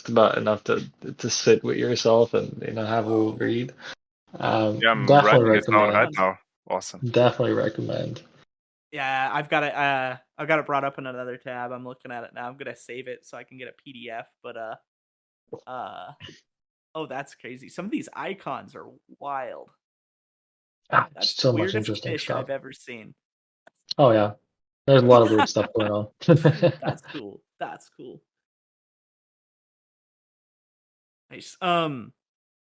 about enough to sit with yourself and have a little Whoa. read. Yeah, I'm Definitely writing this down right recommend. now. Awesome. Definitely recommend. Yeah, I've got it brought up in another tab. I'm looking at it now. I'm gonna save it so I can get a PDF. But oh, that's crazy. Some of these icons are wild. That's the So much weirdest interesting fish stuff. I've ever seen. Oh yeah, there's a lot of weird stuff going on. That's cool. That's cool. Nice.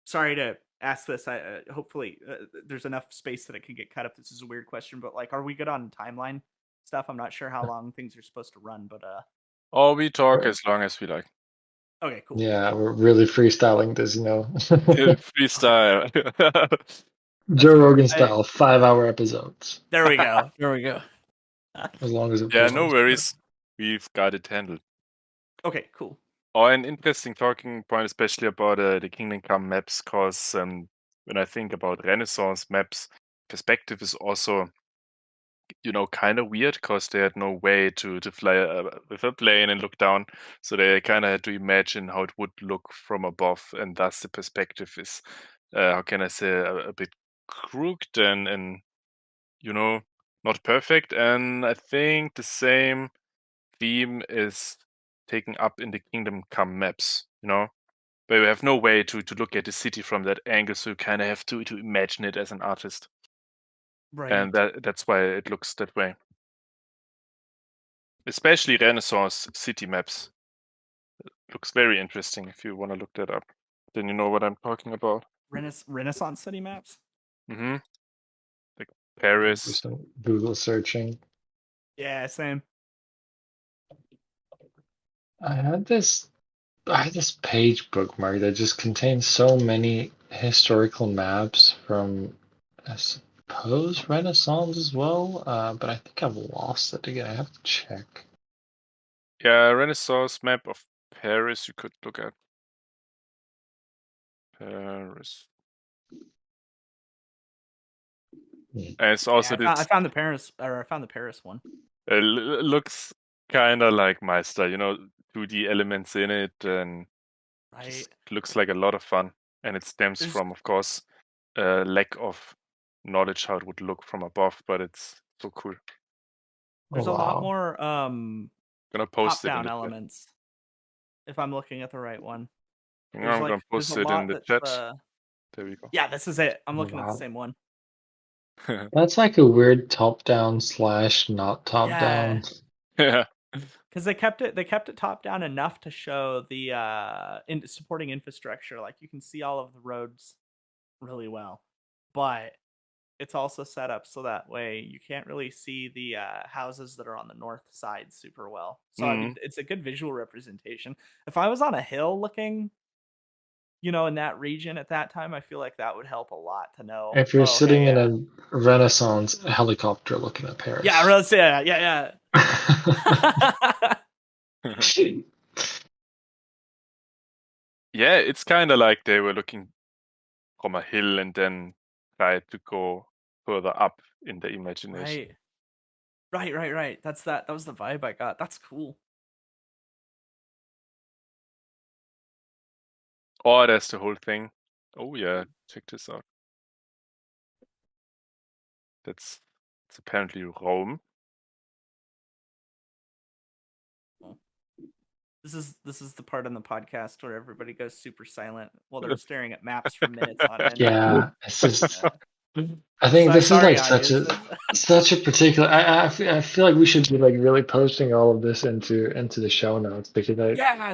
Sorry to ask this. I hopefully there's enough space that it can get cut if this is a weird question. But like, are we good on timeline stuff? I'm not sure how long things are supposed to run, but Oh, we talk as long as we like. okay, cool. Yeah, we're really freestyling this, Freestyle. Joe That's fair. Rogan style, 5-hour episodes, There we go. There we go. as long as it Yeah, no flows. worries. We've got it handled. Okay, cool. Oh, an interesting talking point, especially about the Kingdom Come maps, because when I think about Renaissance maps, perspective is also kind of weird because they had no way to fly with a plane and look down. So they kind of had to imagine how it would look from above, and thus the perspective is, how can I say, a bit crooked and not perfect. And I think the same theme is taken up in the Kingdom Come maps, but you have no way to look at the city from that angle, so you kind of have to imagine it as an artist. Right. And that's why it looks that way. Especially Renaissance city maps. It looks very interesting if you want to look that up. Then you know what I'm talking about. Renaissance city maps? Mm-hmm. Like Paris. Do some Google searching. Yeah, same. I had this page bookmark that just contains so many historical maps from, I suppose, Renaissance as well. But I think I've lost it again. I have to check. Yeah, Renaissance map of Paris you could look at. Paris. And it's also I found the Paris one. It looks kind of like my style, 2D elements in it, and just looks like a lot of fun. And it stems from, of course, a lack of knowledge how it would look from above, but it's so cool. There's a lot more gonna post top-down elements. If I'm looking at the right one, I'm gonna post it in the chat. There we go. Yeah, this is it. I'm looking at the same one. That's like a weird top-down / not top-down. Yeah. Because they kept it top-down enough to show the supporting infrastructure. Like you can see all of the roads really well, but it's also set up so that way you can't really see the houses that are on the north side super well. So I mean, it's a good visual representation. If I was on a hill looking, in that region at that time, I feel like that would help a lot to know. If you're sitting in a Renaissance helicopter looking at Paris. Yeah, yeah. Yeah, it's kind of like they were looking from a hill and then tried to go further up in the imagination. Right. That was the vibe I got. That's cool. Oh, that's the whole thing. Oh yeah, check this out. It's apparently Rome. This is the part on the podcast where everybody goes super silent while they're staring at maps for minutes on end. Yeah, it's just. I think this is like such a particular. I feel like we should be like really posting all of this into the show notes because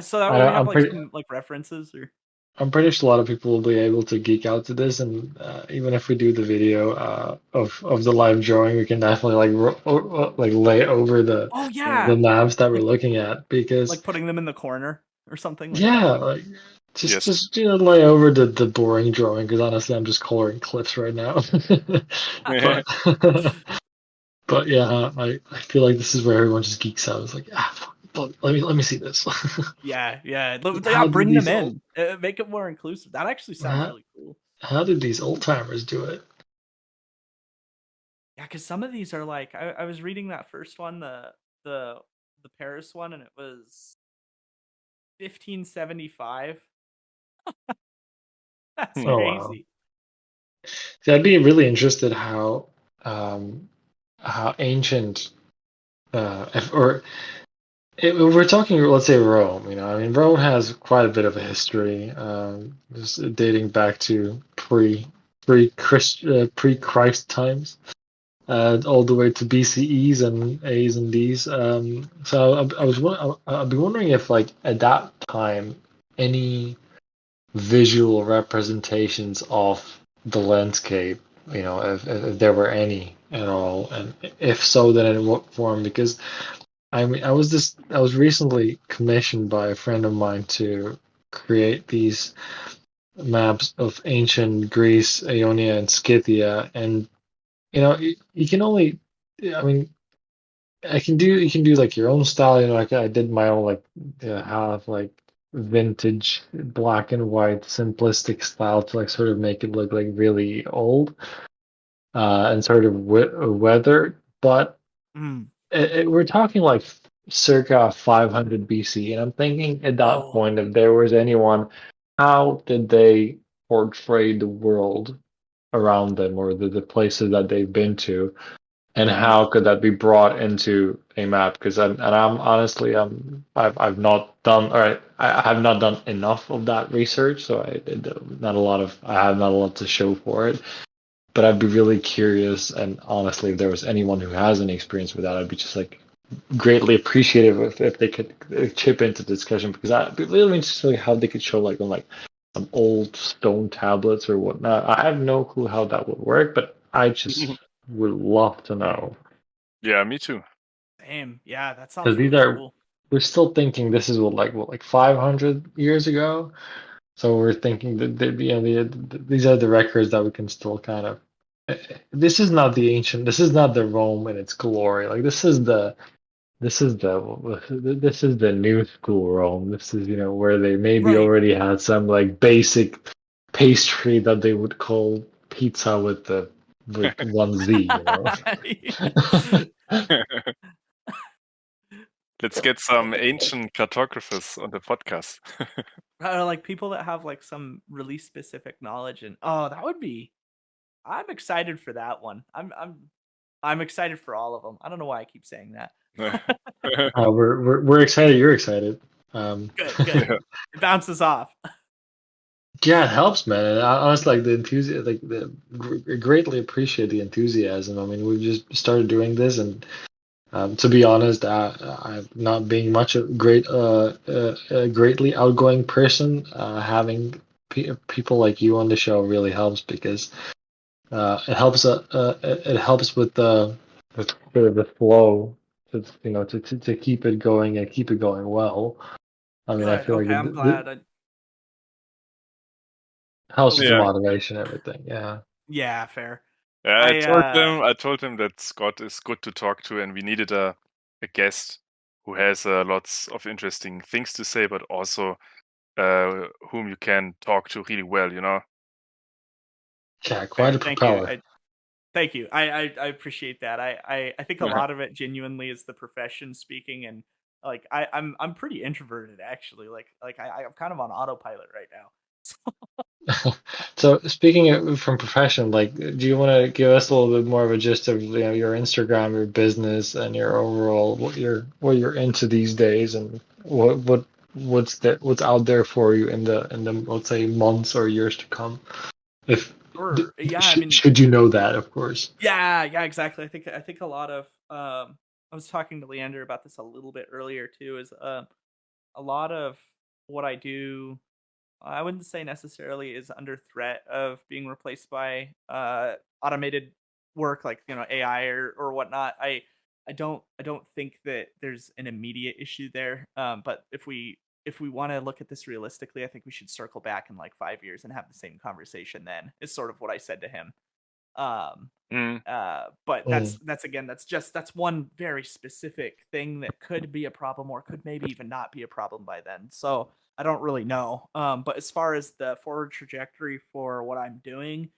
so that way we have some references or. I'm pretty sure a lot of people will be able to geek out to this, and even if we do the video of the live drawing, we can definitely lay over the maps that we're looking at because like putting them in the corner or something. Just lay over the boring drawing because honestly I'm just coloring cliffs right now. but yeah, I feel like this is where everyone just geeks out. It's like let me see this. yeah. Bring them in. Make it more inclusive. That actually sounds really cool. How did these old timers do it? Yeah, because some of these are like I was reading that first one, the Paris one, and it was 1575. That's crazy. Wow. See, I'd be really interested how ancient if we're talking, let's say Rome. Rome has quite a bit of a history, dating back to pre-Christ times, all the way to BCEs and A's and D's. So I'd be wondering if, like, at that time, any visual representations of the landscape, if there were any at all, and if so, then in what form? Because I was recently commissioned by a friend of mine to create these maps of ancient Greece, Ionia, and Scythia, and you can only, you can do like your own style, like I did my own half vintage black and white simplistic style to sort of make it look like really old and sort of weathered. but Mm. we're talking like circa 500 BC, and I'm thinking at that Oh. point, if there was anyone, how did they portray the world around them or the places that they've been to, and how could that be brought into a map? Because I'm honestly I've not done, or I have not done enough of that research, so I have not a lot to show for it. But I'd be really curious, and honestly, if there was anyone who has any experience with that, I'd be just like greatly appreciative if they could chip into the discussion, because I'd be really interested in how they could show like on like some old stone tablets or whatnot. I have no clue how that would work, but I just would love to know. Yeah, me too. Same. Yeah, that sounds Because really cool. we're still thinking this is what, like 500 years ago. So we're thinking that these are the records that we can still kind of. This is not the ancient. This is not the Rome in its glory. Like this is the new school Rome. This is where they maybe Right. already had some like basic pastry that they would call pizza with one Z. Let's get some ancient cartographers on the podcast. Like people that have like some really specific knowledge, and that would be. I'm excited for that one. I'm excited for all of them. I don't know why I keep saying that. We're excited. You're excited. Good. It bounces off. Yeah, it helps, man. And I honestly like the enthusiasm, greatly appreciate the enthusiasm. I mean, we've just started doing this, and to be honest, I'm not being much a greatly outgoing person. Having people like you on the show really helps, because it helps with the flow to keep it going and keep it going well. I mean, I Good. feel like Okay, I'm it glad. helps Oh, with the Yeah. sorry. motivation, everything. Yeah. Yeah, fair. Yeah, I I told him that Scott is good to talk to, and we needed a guest who has lots of interesting things to say, but also whom you can talk to really well, Yeah, quite fair. a Thank you. propeller. Thank you. I appreciate that. I think a lot of it genuinely is the profession speaking, and like I'm pretty introverted actually. I'm kind of on autopilot right now. So speaking from profession, like, do you want to give us a little bit more of a gist of your Instagram, your business, and your overall what you're into these days, and what's out there for you in the let's say months or years to come? If Or yeah, I mean, should you know that, of course. yeah, exactly. I think a lot of I was talking to Leander about this a little bit earlier too. Is a lot of what I do, I wouldn't say necessarily is under threat of being replaced by automated work like AI or whatnot. I don't think that there's an immediate issue there. But if we want to look at this realistically, I think we should circle back in like 5 years and have the same conversation. Then is sort of what I said to him. Um, Mm. but Mm. that's one very specific thing that could be a problem or could maybe even not be a problem by then. So I don't really know. But as far as the forward trajectory for what I'm doing,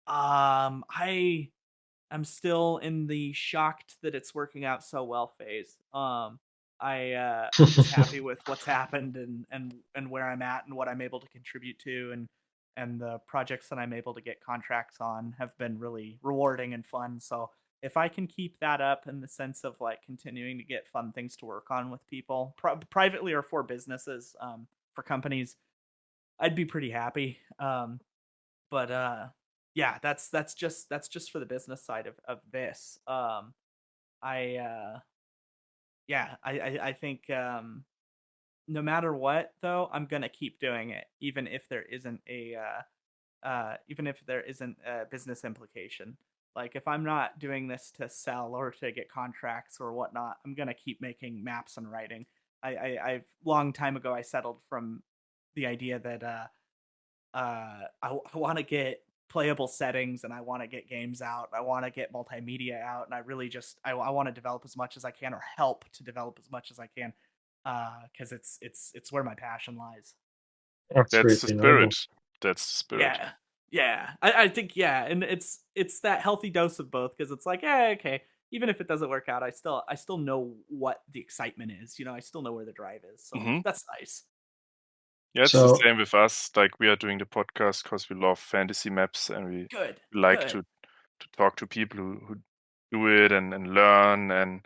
I am still in the shocked that it's working out so well phase. I'm just happy with what's happened and where I'm at and what I'm able to contribute to, and the projects that I'm able to get contracts on have been really rewarding and fun. So if I can keep that up in the sense of like continuing to get fun things to work on with people, privately or for businesses, for companies, I'd be pretty happy. But yeah, that's just for the business side of this. I Yeah, I think no matter what though, I'm gonna keep doing it, even if there isn't a business implication. Like if I'm not doing this to sell or to get contracts or whatnot, I'm gonna keep making maps and writing. I've long time ago I settled from the idea that I want to get playable settings and I want to get games out. I want to get multimedia out, and I really just I want to develop as much as I can or help to develop as much as I can, because it's where my passion lies. That's That's great the to know. spirit. That's the spirit. Yeah, yeah. I think yeah, and it's that healthy dose of both because it's like okay. even if it doesn't work out, I still know what the excitement is. I still know where the drive is. So Hmm. that's nice. Yeah, it's the So same with us. Like, we are doing the podcast because we love fantasy maps, and we Good. like Good. to talk to people who do it and learn and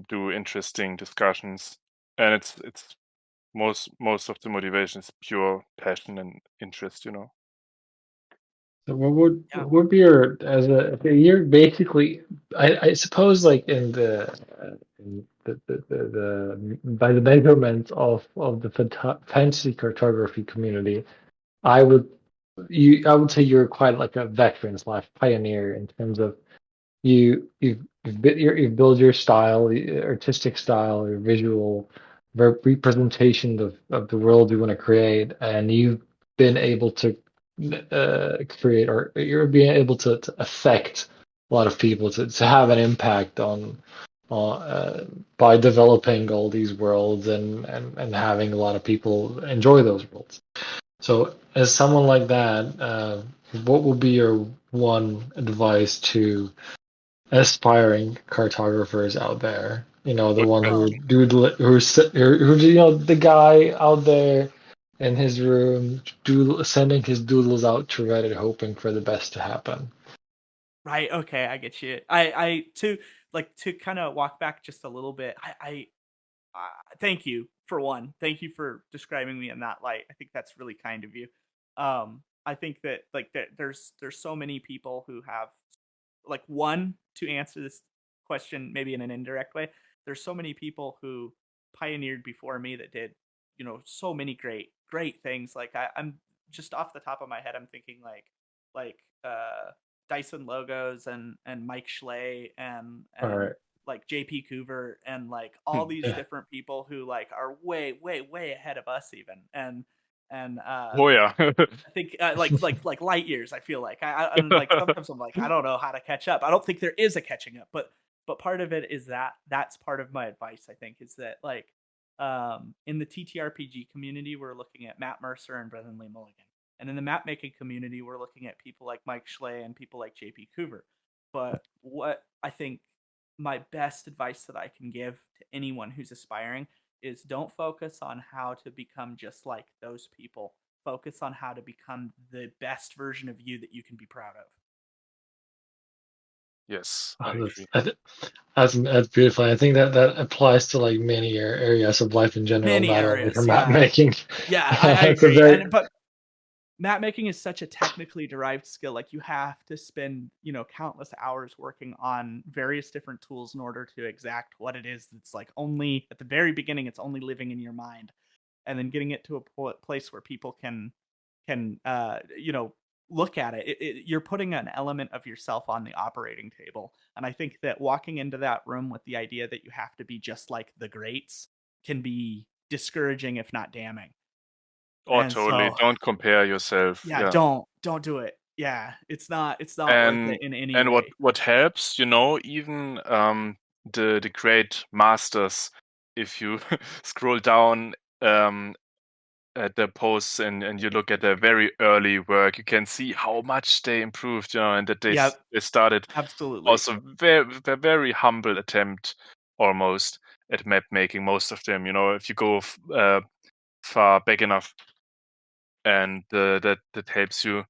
do interesting discussions. And it's most of the motivation is pure passion and interest. So what Yeah. would be your as a okay, you're basically I suppose like in the by the measurement of the fantasy cartography community, I would say you're quite like a veteran slash pioneer in terms of you've built your style, your artistic style, your visual representation of the world you want to create, and you've been able to create, or you're being able to affect a lot of people, to have an impact by developing all these worlds and having a lot of people enjoy those worlds. So, as someone like that, what would be your one advice to aspiring cartographers out there? The Good one who question. doodle, the guy out there in his room, sending his doodles out to Reddit, hoping for the best to happen. Right. Okay. I get you. To kind of walk back just a little bit. Thank you for one. Thank you for describing me in that light. I think that's really kind of you. I think that there's so many people who have like one to answer this question maybe in an indirect way. There's so many people who pioneered before me that did so many great things. Like I'm just off the top of my head, I'm thinking like Dyson Logos and Mike Schley All and right. like JP Coover and like Hmm. all these Yeah. different people who like are way ahead of us even and Oh yeah. I think like light years. I feel like I'm like sometimes I'm like I don't know how to catch up. I don't think there is a catching up, but part of it is that's part of my advice. I think is that like in the TTRPG community, we're looking at Matt Mercer and Brendan Lee Mulligan, and in the map making community, we're looking at people like Mike Schley and people like JP Coover. But what I think my best advice that I can give to anyone who's aspiring is don't focus on how to become just like those people. Focus on how to become the best version of you that you can be proud of. Yes, I Oh, agree. that's beautiful. I think that applies to like many areas of life in general, Many not only for areas, map yeah. making. Yeah, I That's a agree. very But map making is such a technically derived skill. Like you have to spend, countless hours working on various different tools in order to exact what it is that's like only at the very beginning it's only living in your mind, and then getting it to a place where people can look at it. You're putting an element of yourself on the operating table, and I think that walking into that room with the idea that you have to be just like the greats can be discouraging if not damning. Oh, And totally. so Don't compare yourself. yeah, Yeah. don't do it. Yeah, it's not worth it And in any and what way. what helps, even the great masters, if you scroll down at their posts and you look at their very early work, you can see how much they improved, and that Yeah, they started absolutely. also very humble attempt almost at map making. Most of them, if you go far back enough, and that helps you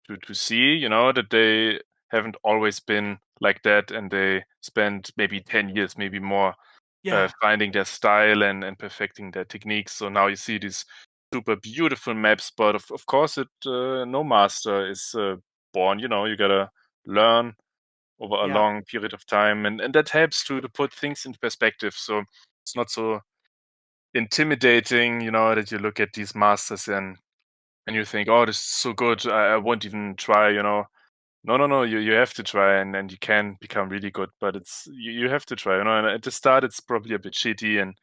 to see, that they haven't always been like that, and they spent maybe 10 years, maybe more, Yeah, finding their style and perfecting their techniques. So now you see these super beautiful maps, but of course, no master is born. You gotta learn over a yeah, long period of time, and that helps to put things into perspective. So it's not so intimidating, that you look at these masters and you think, oh, this is so good, I won't even try. No, no, no. You have to try, and you can become really good. But you have to try. And at the start, it's probably a bit shitty, and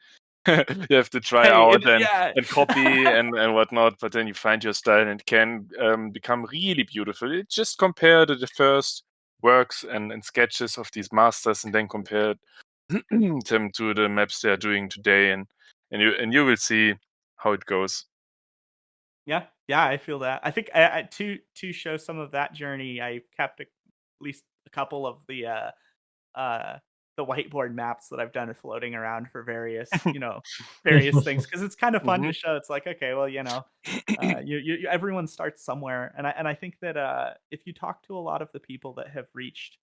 you have to try hey, out yeah. and copy and whatnot. But then you find your style, and it can become really beautiful. Just compare the first works and sketches of these masters, and then compare them to the maps they are doing today, and you will see how it goes. Yeah, I feel that. I think to show some of that journey, I kept at least a couple of the the whiteboard maps that I've done floating around for various various things, because it's kind of fun to show. It's like, okay, well, everyone starts somewhere, and I think that if you talk to a lot of the people that have reached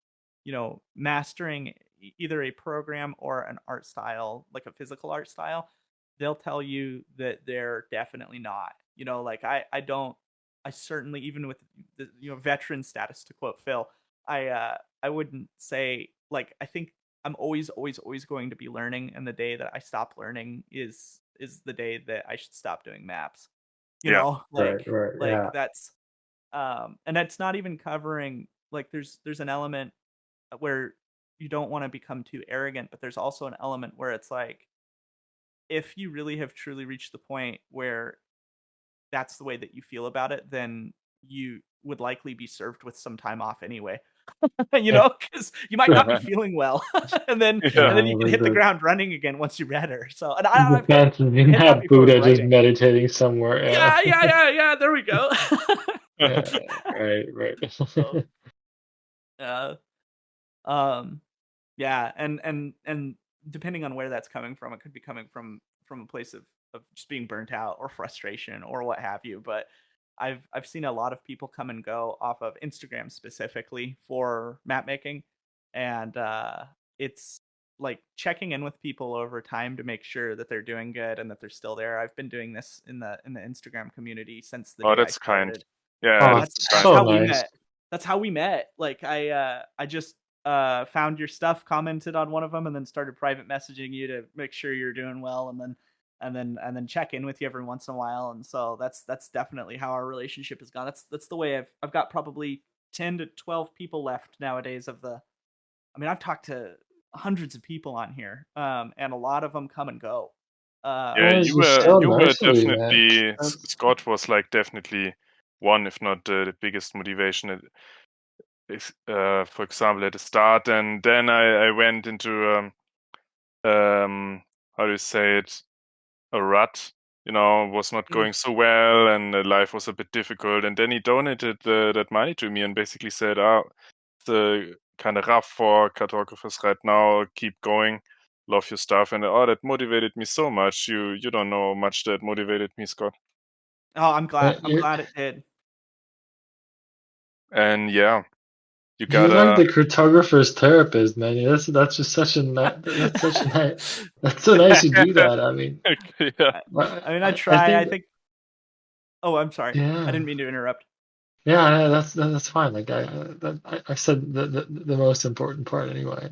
mastering either a program or an art style, like a physical art style, they'll tell you that they're definitely not. Like I certainly, even with the veteran status, to quote Phil, I wouldn't say, like, I think I'm always going to be learning, and the day that I stop learning is the day that I should stop doing maps. Yeah. Right, right, Like yeah. that's and that's not even covering, like, there's an element where you don't want to become too arrogant, but there's also an element where it's like, if you really have truly reached the point where that's the way that you feel about it, then you would likely be served with some time off anyway. Because you might not be feeling well, and then Yeah. you can Like hit the ground running again once you're better. So, and the I've fantasy in hit that that before with Buddha just writing. meditating somewhere. Yeah. There we go. Yeah, right. So, uh, um, yeah, and depending on where that's coming from, it could be coming from a place of just being burnt out or frustration or what have you. But I've seen a lot of people come and go off of Instagram specifically for map making, and it's like checking in with people over time to make sure that they're doing good and that they're still there. I've been doing this in the Instagram community since the Oh, day I that's kind. started. Yeah, Oh, And that's it's kind. that's so how we nice. met. That's how we met. Like, I just found your stuff, commented on one of them, and then started private messaging you to make sure you're doing well, and then check in with you every once in a while. And so that's definitely how our relationship has gone. That's the way I've got probably 10 to 12 people left nowadays of the. I mean, I've talked to hundreds of people on here, and a lot of them come and go. Yeah, Well, it's you just were so you were nice of you, man. definitely That's Scott was like definitely one, if not the biggest motivation. For example, at the start, and then I went into how do you say it, a rut. Was not Mm. going so well, and life was a bit difficult. And then he donated that money to me and basically said, it's kind of rough for cartographers right now. Keep going. Love your stuff." And that motivated me so much. You don't know how much that motivated me, Scott. Oh, I'm glad. I'm you're glad it did. And yeah, you you're like gotta. the cartographer's therapist, man. That's just such a that's such a nice that's so nice you do that. I mean, Yeah. I mean, I I try. I think think. Oh, I'm sorry. I yeah. didn't mean to interrupt. Yeah, that's fine. Like I said the most important part anyway.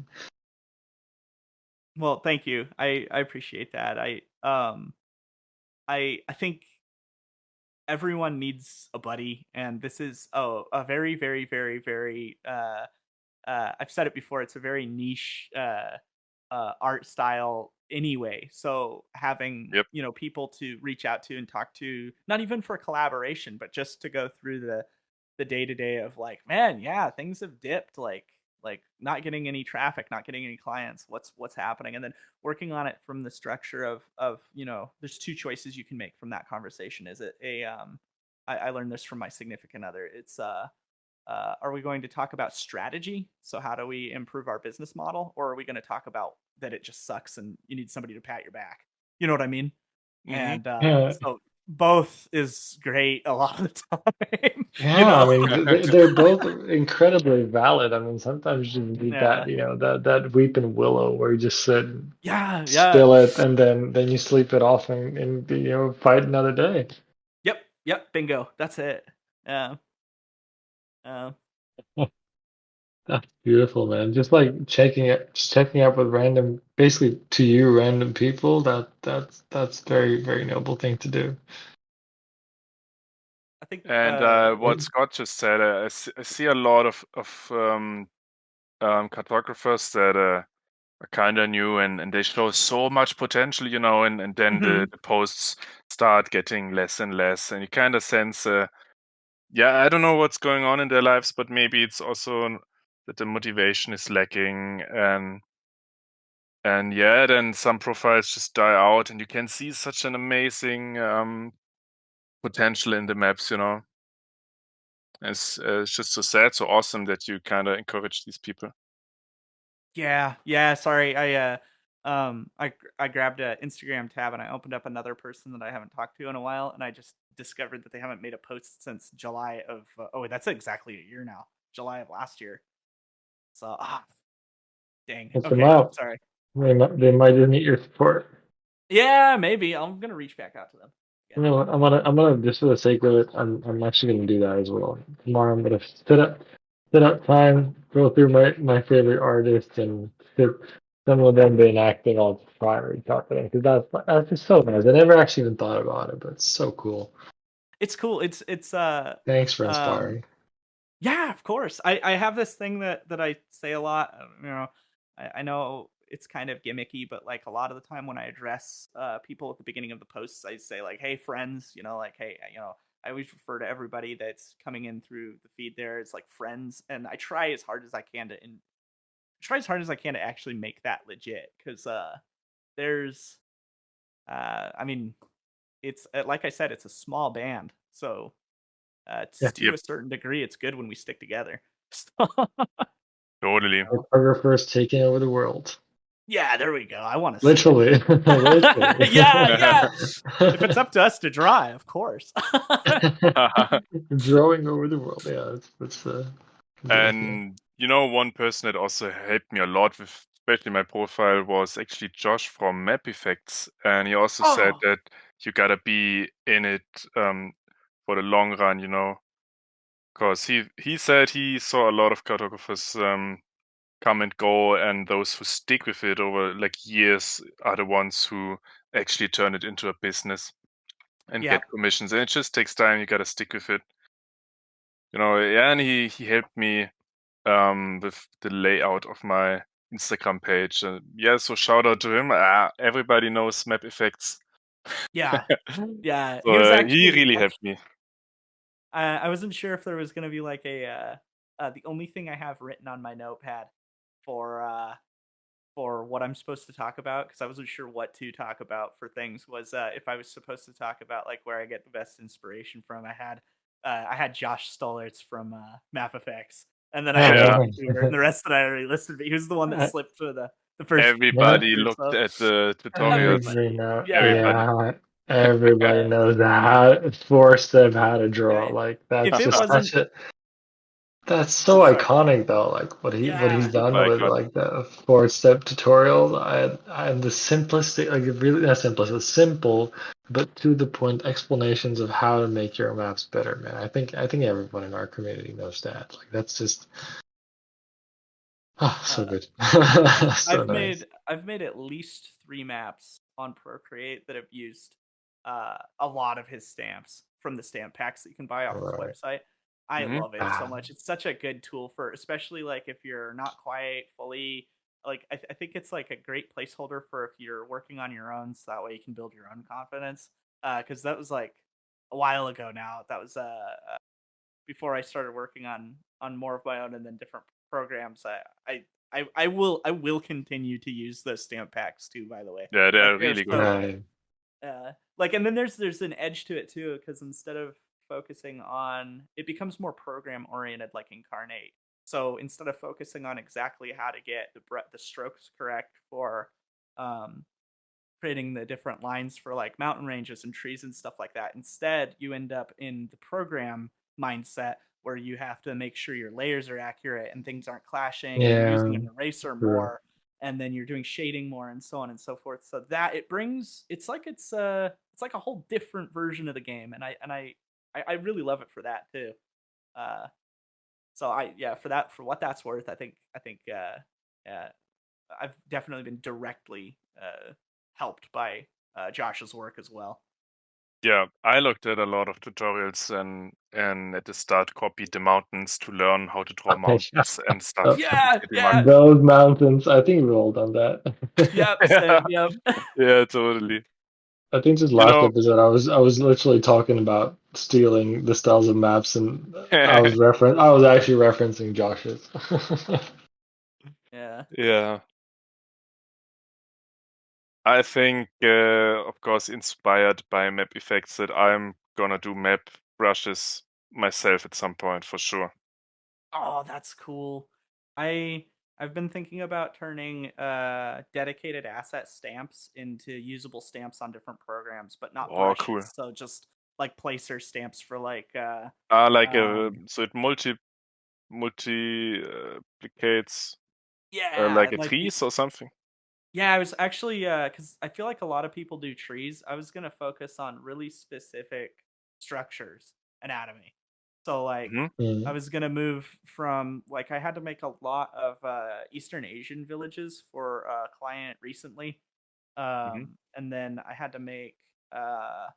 Well, thank you. I appreciate that. I think everyone needs a buddy, and this is a very very I've said it before. It's a very niche art style anyway. So having Yep. people to reach out to and talk to, not even for collaboration, but just to go through the day to day of, like, man, yeah, things have dipped. Like not getting any traffic, not getting any clients. What's happening? And then working on it from the structure of there's two choices you can make from that conversation. Is it a I learned this from my significant other. It's are we going to talk about strategy? So how do we improve our business model, or are we going to talk about that it just sucks and you need somebody to pat your back? You know what I mean? Hmm. And Yeah, so both is great a lot of the time. you yeah. I know? mean, they're both incredibly valid. I mean, sometimes you just need that, Yeah. that weeping willow where you just sit, and Yeah. spill it, and then you sleep it off and fight another day. Yep. Bingo. That's it. Yeah. Uh, That's beautiful, man. Just like just checking up with random, basically to you, random people. That's very, very noble thing to do. I think And what Scott just said, I see a lot of cartographers that are kind of new, and they show so much potential, and then mhm. the posts start getting less and less, and you kind of sense, yeah, I don't know what's going on in their lives, but maybe it's also that the motivation is lacking, and yeah, then some profiles just die out, and you can see such an amazing potential in the maps. It's just so sad, so awesome that you kind of encourage these people. Yeah. Sorry, I grabbed an Instagram tab and I opened up another person that I haven't talked to in a while, and I just discovered that they haven't made a post since July of. Oh, that's exactly a year now. July of last year. So dang. What's them Okay, out? sorry. They might just need your support. Yeah, maybe I'm gonna reach back out to them. You know what? I'm gonna just for the sake of it, I'm actually gonna do that as well. Tomorrow I'm gonna set up time, go through my favorite artists and some of them been acting on primary confidence because that's just so nice. I never actually even thought about it, but it's so cool. It's cool. It's Thanks for um inspiring. Yeah, of course. I have this thing that I say a lot. I know it's kind of gimmicky, but like a lot of the time when I address people at the beginning of the posts, I say like, "Hey, friends," like, "Hey, I always refer to everybody that's coming in through the feed there as like friends," and I try as hard as I can to actually make that legit because there's, I mean, it's like I said, it's a small band, so Yeah, to Yep, a certain degree, it's good when we stick together. totally. Cartographer's taking over the world. Yeah, there we go. I want to see it. Literally, literally. Yeah. If it's up to us to draw, of course. Drawing over the world. Yeah, that's exactly. And one person that also helped me a lot with especially my profile was actually Josh from Map Effects, and he also said Oh, that you gotta be in it for the long run, because he said he saw a lot of cartographers come and go, and those who stick with it over like years are the ones who actually turn it into a business and yeah, get commissions. And it just takes time. You gotta stick with it, Yeah, and he helped me with the layout of my Instagram page. Yeah, so shout out to him. Everybody knows Map Effects. yeah, yeah. So He was he actually. really helped me. I wasn't sure if there was gonna be like the only thing I have written on my notepad for what I'm supposed to talk about because I wasn't sure what to talk about for things was if I was supposed to talk about like where I get the best inspiration from. I had Josh Stollertz from Map Effects, and then I had Yeah, John Stewart, and the rest that I already listed. But he was the one that Uh, slipped for the first yeah, month everybody or looked so. at the tutorials. everybody Everybody, know. yeah, Everybody. Yeah, everybody yeah. knows how force them how to Yeah. draw. Like If that's it just wasn't, such a That's oh so sorry, iconic though, like what he's yeah, done Super with iconic. like the 4-step tutorials. I the simplistic, like really not simplistic, simple but to the point explanations of how to make your maps better, man. I think everyone in our community knows that. Like that's just so uh, good. So I've nice. made at least 3 maps on Procreate that have used a lot of his stamps from the stamp packs that you can buy off his Right. website. I Hmm. love it so Ah, much. It's such a good tool for, especially like if you're not quite fully like I think it's like a great placeholder for if you're working on your own, so that way you can build your own confidence. Because that was like a while ago now. That was before I started working on more of my own and then different programs. I will continue to use those stamp packs too. By the way, Yeah, like they're they're really good. so good. right. Like, and then there's an edge to it too because instead of focusing on, it becomes more program oriented, like Inkarnate. So instead of focusing on exactly how to get the strokes correct for um, creating the different lines for like mountain ranges and trees and stuff like that. Instead, you end up in the program mindset where you have to make sure your layers are accurate and things aren't clashing and you're using Yeah, an eraser true. more and then you're doing shading more and so on and so forth. So that it brings it's like a whole different version of the game and I really love it for that too. Uh so I yeah, for what that's worth, I think I've definitely been directly helped by Josh's work as well. Yeah, I looked at a lot of tutorials and at the start copied the mountains to learn how to draw mountains and Uh, stuff in Yeah, 3D Max. yeah, those mountains, I think we've all done that. yep, Yeah, same, yep. yeah, totally. I think this You last know, episode, I was literally talking about stealing the styles of maps, and I was actually referencing Josh's. Yeah. yeah, I think, of course, inspired by map effects that I'm gonna do map brushes myself at some point for sure. Oh, that's cool. I I've been thinking about turning dedicated asset stamps into usable stamps on different programs, but not Oh, brushes. cool. So just like placer stamps for like Like so it multiplicates like a like trees or something. yeah, I was actually because I feel like a lot of people do trees. I was gonna focus on really specific structures, anatomy. So like Hmm. I was gonna move from like I had to make a lot of Eastern Asian villages for a client recently, Hmm. and then I had to make uh,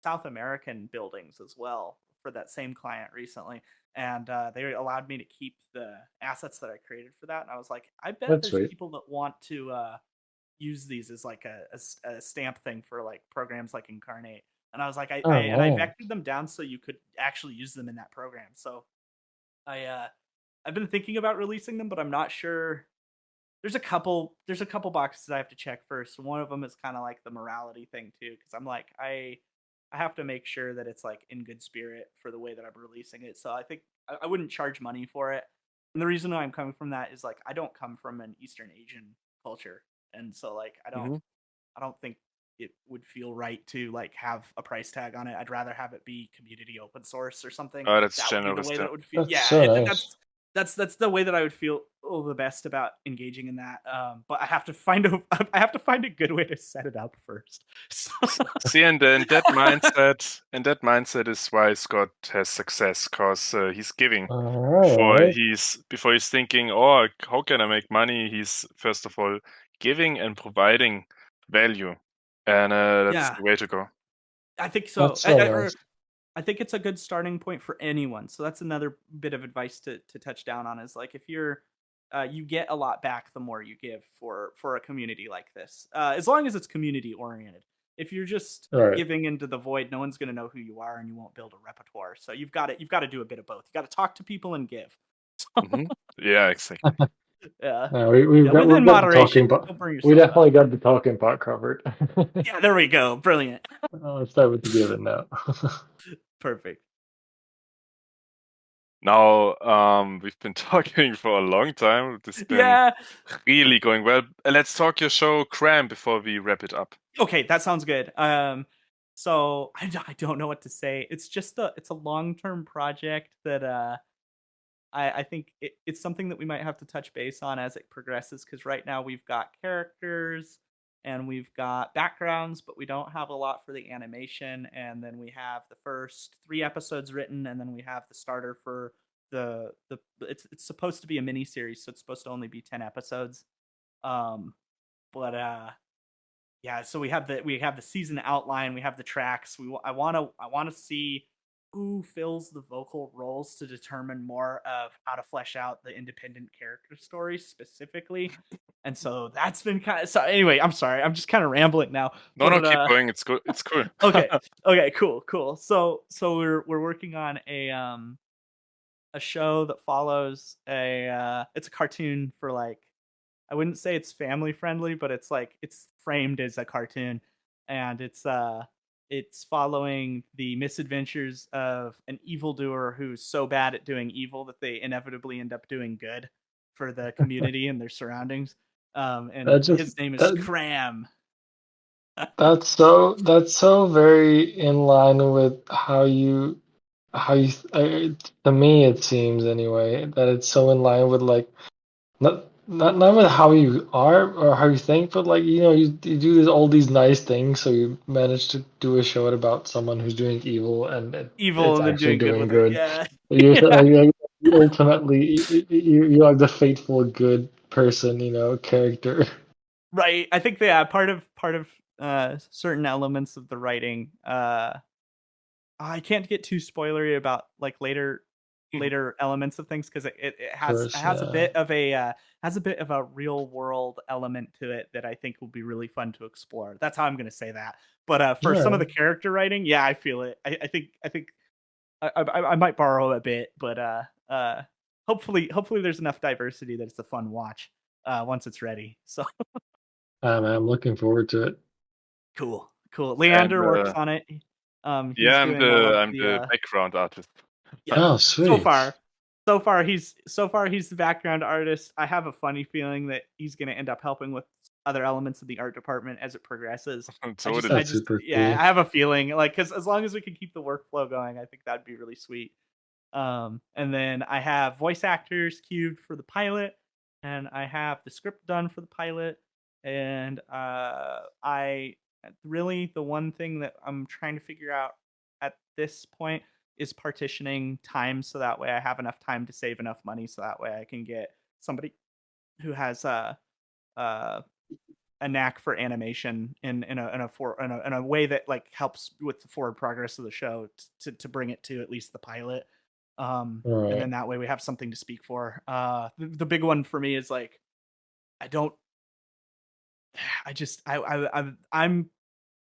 South American buildings as well for that same client recently. And they allowed me to keep the assets that I created for that. And I was like, I bet That's there's sweet. people that want to use these as like a stamp thing for like programs like Inkarnate. And I was like, Oh, I wow. vectored them down so you could actually use them in that program. So I've been thinking about releasing them, but I'm not sure. There's a couple boxes I have to check first. One of them is kind of like the morality thing too, because I'm like I have to make sure that it's like in good spirit for the way that I'm releasing it. So I think I wouldn't charge money for it. And the reason why I'm coming from that is like I don't come from an Eastern Asian culture, and so like Hmm. I don't think it would feel right to like have a price tag on it. I'd rather have it be community open source or something. Oh, that's That would be the generous way that then. it would feel. That's Yeah, so nice. that's the way that I would feel the best about engaging in that. But I have to find a I have to find a good way to set it up first. So, See, and that mindset is why Scott has success, cause he's giving. All right. Before he's thinking, oh, how can I make money? He's first of all giving and providing value, and that's yeah, the way to go. I think so. That's so nice. I think it's a good starting point for anyone. So that's another bit of advice to touch down on is like if you're you get a lot back the more you give for a community like this. As long as it's community oriented. If you're just All right. giving into the void, no one's going to know who you are and you won't build a repertoire. So you've got to do a bit of both. You got to talk to people and give. Hmm. Yeah, exactly. Yeah. We've Yeah, got within the talking moderation. part. Don't burn We yourself out. definitely got the talking part covered. Yeah, there we go. Brilliant. Let's start with the giving now. Perfect. Now, we've been talking for a long time. This has been Yeah. really going well. Let's talk your show, Kram, before we wrap it up. Okay, that sounds good. So I don't know what to say. It's a long-term project that I think it's something that we might have to touch base on as it progresses because right now we've got characters and we've got backgrounds, but we don't have a lot for the animation. And then we have the first 3 episodes written, and then we have the starter for the it's supposed to be a mini series, so it's supposed to only be 10 episodes. Um, but yeah, so we have the season outline, we have the tracks. I want to see who fills the vocal roles to determine more of how to flesh out the independent character stories specifically. And so that's been kind of so anyway, I'm sorry. I'm just kind of rambling now. No, But keep going. It's good. It's cool. okay. Okay, cool. So we're working on a show that follows it's a cartoon for like I wouldn't say it's family friendly, but it's like it's framed as a cartoon, and it's following the misadventures of an evildoer who's so bad at doing evil that they inevitably end up doing good for the community and their surroundings. That And just his name is that Kram. that's so very in line with how you to me it seems anyway that it's so in line with like not with how you are or how you think, but like you do all these nice things, so you manage to do a show about someone who's doing evil and Evil it's and then actually doing good doing with it. good. Yeah. You Yeah. you ultimately you're like the faithful good person, character. Right. I think part of certain elements of the writing I can't get too spoilery about like later elements of things because it Of has it course, has a yeah. bit of a real world element to it that I think will be really fun to explore. That's how I'm going to say that. But for some of Yeah. the character writing, yeah, I feel it. I think I might borrow a bit, but hopefully there's enough diversity that it's a fun watch once it's ready. So Man, I'm looking forward to it. cool. And Leander works on it. He's yeah, doing all of I'm the the background artist. yep. Oh, So sweet. far. so far he's the background artist. I have a funny feeling that he's going to end up helping with other elements of the art department as it progresses. Totally. That's super yeah, cool. I have a feeling like because as long as we can keep the workflow going, I think that'd be really sweet. And then I have voice actors queued for the pilot, and I have the script done for the pilot, and I really the one thing that I'm trying to figure out at this point is partitioning time so that way I have enough time to save enough money so that way I can get somebody who has uh a knack for animation in a way that like helps with the forward progress of the show to bring it to at least the pilot. All And right. then that way we have something to speak for. The big one for me is like I don't I just I'm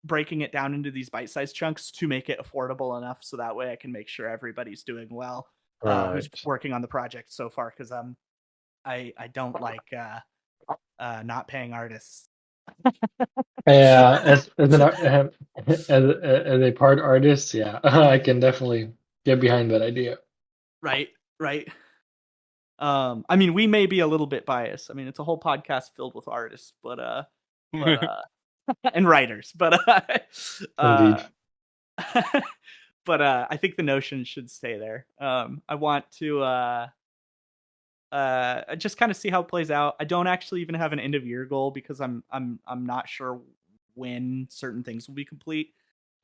breaking it down into these bite-sized chunks to make it affordable enough so that way I can make sure everybody's doing well who's Right. working on the project so far because I don't like not paying artists. Yeah, as a part artist, yeah, I can definitely get behind that idea. Right, right. I mean, we may be a little bit biased. I mean, it's a whole podcast filled with artists, but and writers, Indeed. uh, I think the notion should stay there. I want to just kind of see how it plays out. I don't actually even have an end of year goal because I'm not sure when certain things will be complete.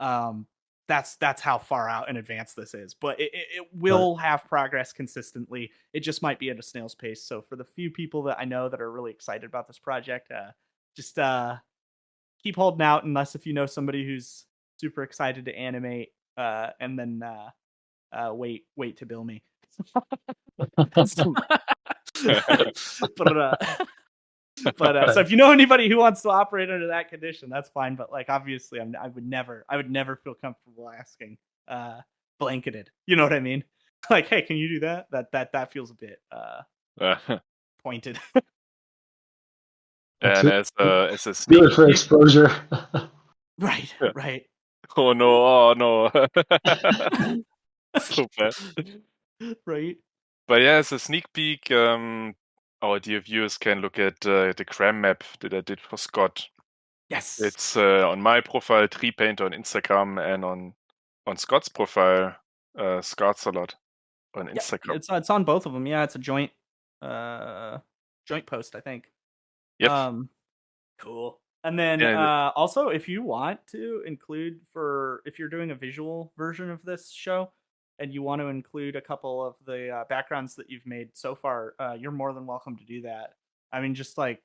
Um, that's how far out in advance this is, but it Right. will have progress consistently. It just might be at a snail's pace. So for the few people that I know that are really excited about this project, just keep holding out. Unless if you know somebody who's super excited to animate, and then wait to bill me. but so if you know anybody who wants to operate under that condition, that's fine. But like obviously, I would never feel comfortable asking blanketed. You know what I mean? Like, hey, can you do that? That feels a bit pointed. And Do as a sneak it for peek, exposure. Right, right. oh no, so bad. Right. But yeah, as a sneak peek, our dear viewers can look at the Kram map that I did for Scott. Yes. It's on my profile, Tree Painter on Instagram, and on Scott's profile, Scott's a lot on Yeah, Instagram. it's on both of them. Yeah, it's a joint post, I think. Yep. Cool. And then Yeah. also if you want to include if you're doing a visual version of this show and you want to include a couple of the backgrounds that you've made so far, you're more than welcome to do that. I mean, just like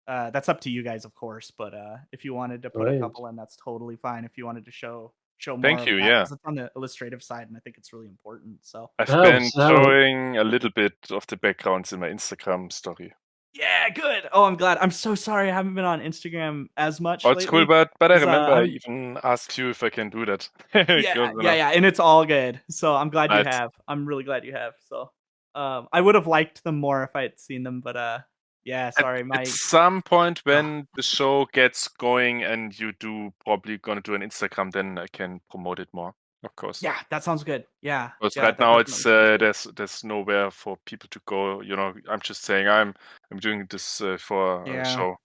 that's up to you guys, of course. But if you wanted to put a Right. couple in, that's totally fine. If you wanted to show more Thank of you. that, Yeah. because it's on the illustrative side, and I think it's really important. So I've been That was showing a little bit of the backgrounds in my Instagram story. yeah, good. Oh, I'm glad. I'm so sorry I haven't been on Instagram as much Oh, it's cool, lately. but I 'Cause, remember I I'm even asked you if I can do that. yeah, Close enough. and it's all good. So I'm glad you But have. I'm really glad you have. So I would have liked them more if I had seen them, but yeah, sorry. at some point when the show gets going and you do probably gonna do an Instagram, then I can promote it more, of course. yeah, that sounds good. Yeah. Because Yeah, right that now it's definitely sounds good. there's nowhere for people to go. You know, I'm just saying I'm doing this for a Yeah. show.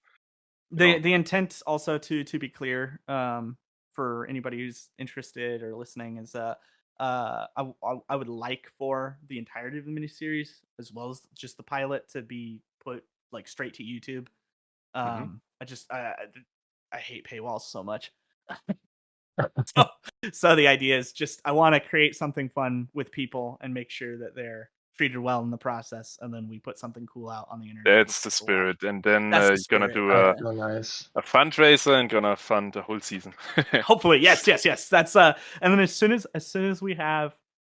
You know, The intent also to be clear, for anybody who's interested or listening is I would like for the entirety of the miniseries as well as just the pilot to be put like straight to YouTube. hmm I just I hate paywalls so much. so, so the idea is just I want to create something fun with people and make sure that they're treated well in the process, and then we put something cool out on the internet for that's the people to watch. spirit. And then That's the you're gonna spirit. do Yeah. so nice. a fundraiser and gonna fund the whole season. Hopefully, yes. That's and then as soon as we have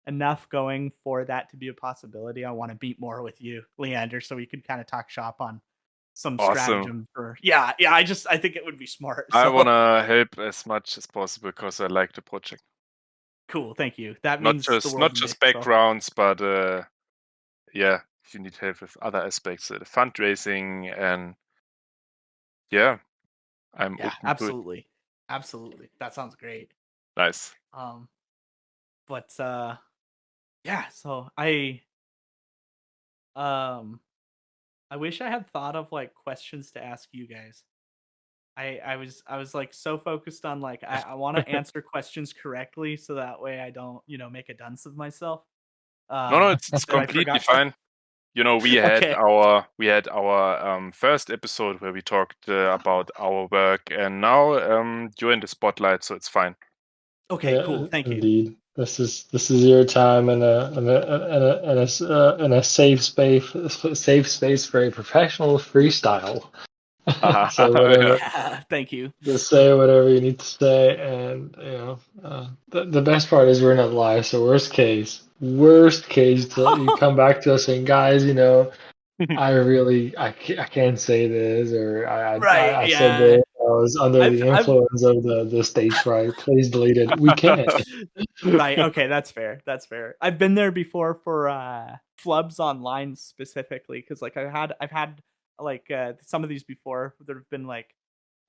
enough going for that to be a possibility, I want to beat more with you, Leander, so we could kind of talk shop on some Awesome. stratagem for yeah. I think it would be smart. I So wanna help as much as possible because I like the project. cool, thank you. That Not means the just world not to me. just So backgrounds, but yeah, if you need help with other aspects, the fundraising, and yeah, I'm yeah, open to it. absolutely, absolutely. That sounds great. Nice. Um, but yeah, so I I wish I had thought of like questions to ask you guys. I was like so focused on like I want to answer questions correctly so that way I don't make a dunce of myself. No, it's That I completely forgot to. fine. You know, Okay. we had our first episode where we talked about our work, and now you're in the spotlight, so it's fine. Okay. Cool. Thank you. Indeed. This is your time and a safe space for a professional freestyle. So whatever, Yeah. Thank you. just say whatever you need to say, and the best part is we're not live. So worst case, you come back to us saying, guys, I can't say this, or Right. I said Yeah. this. I was under the I've influence of the stage fright. Please delete it. We can't. right. Okay, that's fair. That's fair. I've been there before for flubs online specifically because like I've had like some of these before that have been like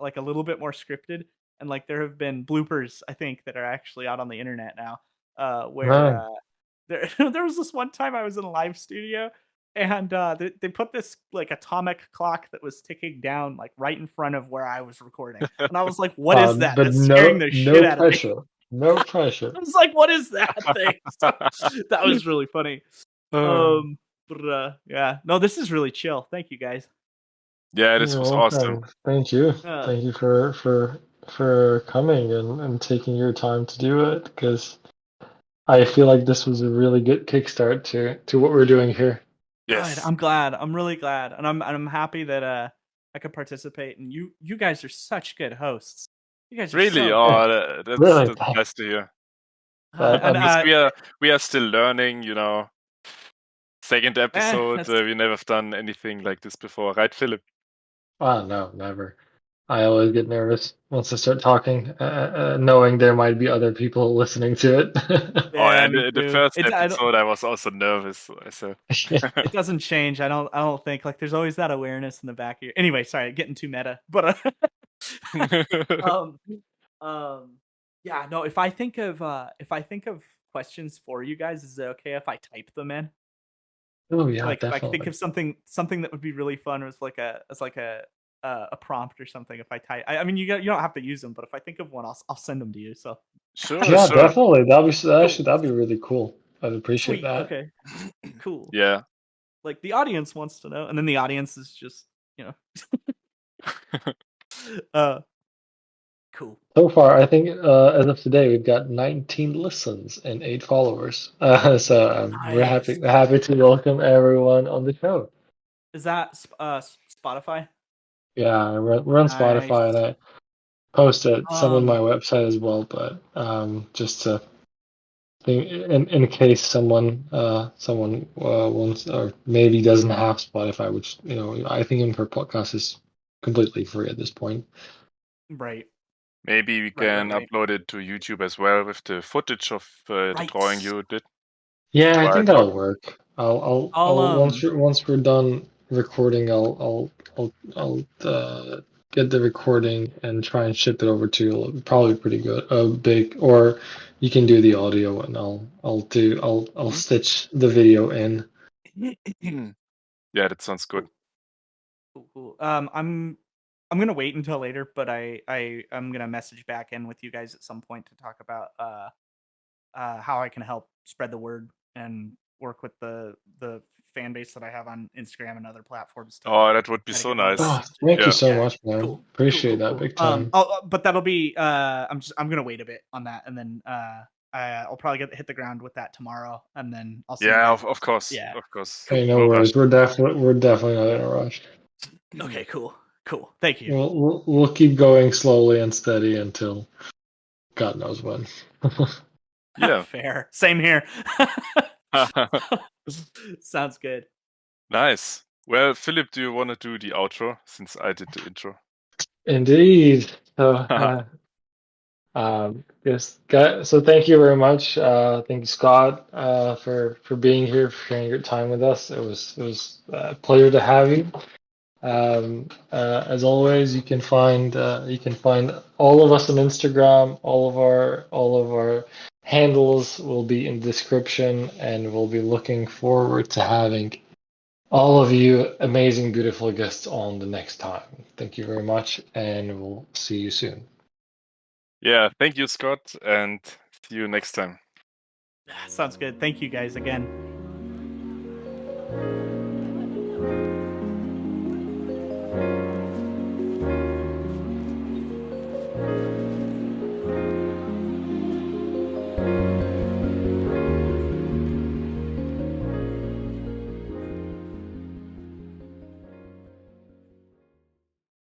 a little bit more scripted, and like there have been bloopers I think that are actually out on the internet now. Where Man, there there was this one time I was in a live studio and they put this like atomic clock that was ticking down like right in front of where I was recording, and I was like, "What is that?" but That's scaring the shit no out of me. pressure, no pressure. I was like, "What is that thing?" So, that was really funny. Uh, But yeah, no, this is really chill. Thank you guys. yeah, this You're was awesome. welcome. Thank you for coming and taking your time to do it, because I feel like this was a really good kickstart to what we're doing here. Good. Yes, I'm glad. I'm really glad, and I'm happy that I could participate. And you guys are such good hosts. You guys are really. so Yeah, good. Oh, really. that's nice to hear. And I'm Because we are still learning. You know, second episode. that's We never have done anything like this before, right, Philip? Oh, no, never. I always get nervous once I start talking, knowing there might be other people listening to it. Oh, yeah, yeah, me the too. first episode I was also nervous. So. It doesn't change. I don't think like there's always that awareness in the back of your. Anyway, sorry, getting too meta, but um um yeah, no. If I think of questions for you guys, is it okay if I type them in? Oh yeah, Like if I could think definitely. of something that would be really fun as like a prompt or something. If I type, I mean you don't have to use them, but if I think of one, I'll send them to you. So Sure, Yeah, sure. definitely. cool, That'd be really cool. I'd appreciate sweet, that. okay, cool. Yeah. Like the audience wants to know, and then the audience is just you know uh cool. So far, I think as of today, we've got 19 listens and 8 followers. So Nice. we're happy to welcome everyone on the show. Is that Spotify? Yeah, we're on Nice. Spotify, and I posted some on my Um, website as well. But just to in case someone wants or maybe doesn't have Spotify, which I think Imper Podcast is completely free at this point. right, Maybe we can right. upload it to YouTube as well with the footage of the drawing Right. you did Yeah, I while think that'll talking. work. I'll I'll once we're done recording, I'll get the recording and try and ship it over to you. It'll probably be pretty good. Big, or you can do the audio, and I'll stitch the video in. Yeah, that sounds good. cool. I'm gonna wait until later, but I'm gonna message back in with you guys at some point to talk about how I can help spread the word and work with the fan base that I have on Instagram and other platforms to Oh, that would be try to so get more nice. Oh, messages to. thank you Yeah. so Yeah, much, man. cool, Appreciate that big time. but that'll be I'm gonna wait a bit on that, and then I'll probably hit the ground with that tomorrow, and then I'll see you Yeah, guys. of course. Yeah, Of course. Hey, cool. no No rush. worries. We're definitely not in a rush. Okay, cool. Thank you. We'll keep going slowly and steady until God knows when. Yeah. Fair. Same here. Sounds good. Nice. Well, Philip, do you want to do the outro since I did the intro? Indeed. So, yes, so thank you very much. Thank you, Scott, for being here, for sharing your time with us. It was a pleasure to have you. As always, you can find all of us on Instagram. All of our handles will be in the description, and we'll be looking forward to having all of you amazing, beautiful guests on the next time. Thank you very much, and we'll see you soon. Yeah, thank you, Scott, and see you next time. Sounds good. Thank you guys again.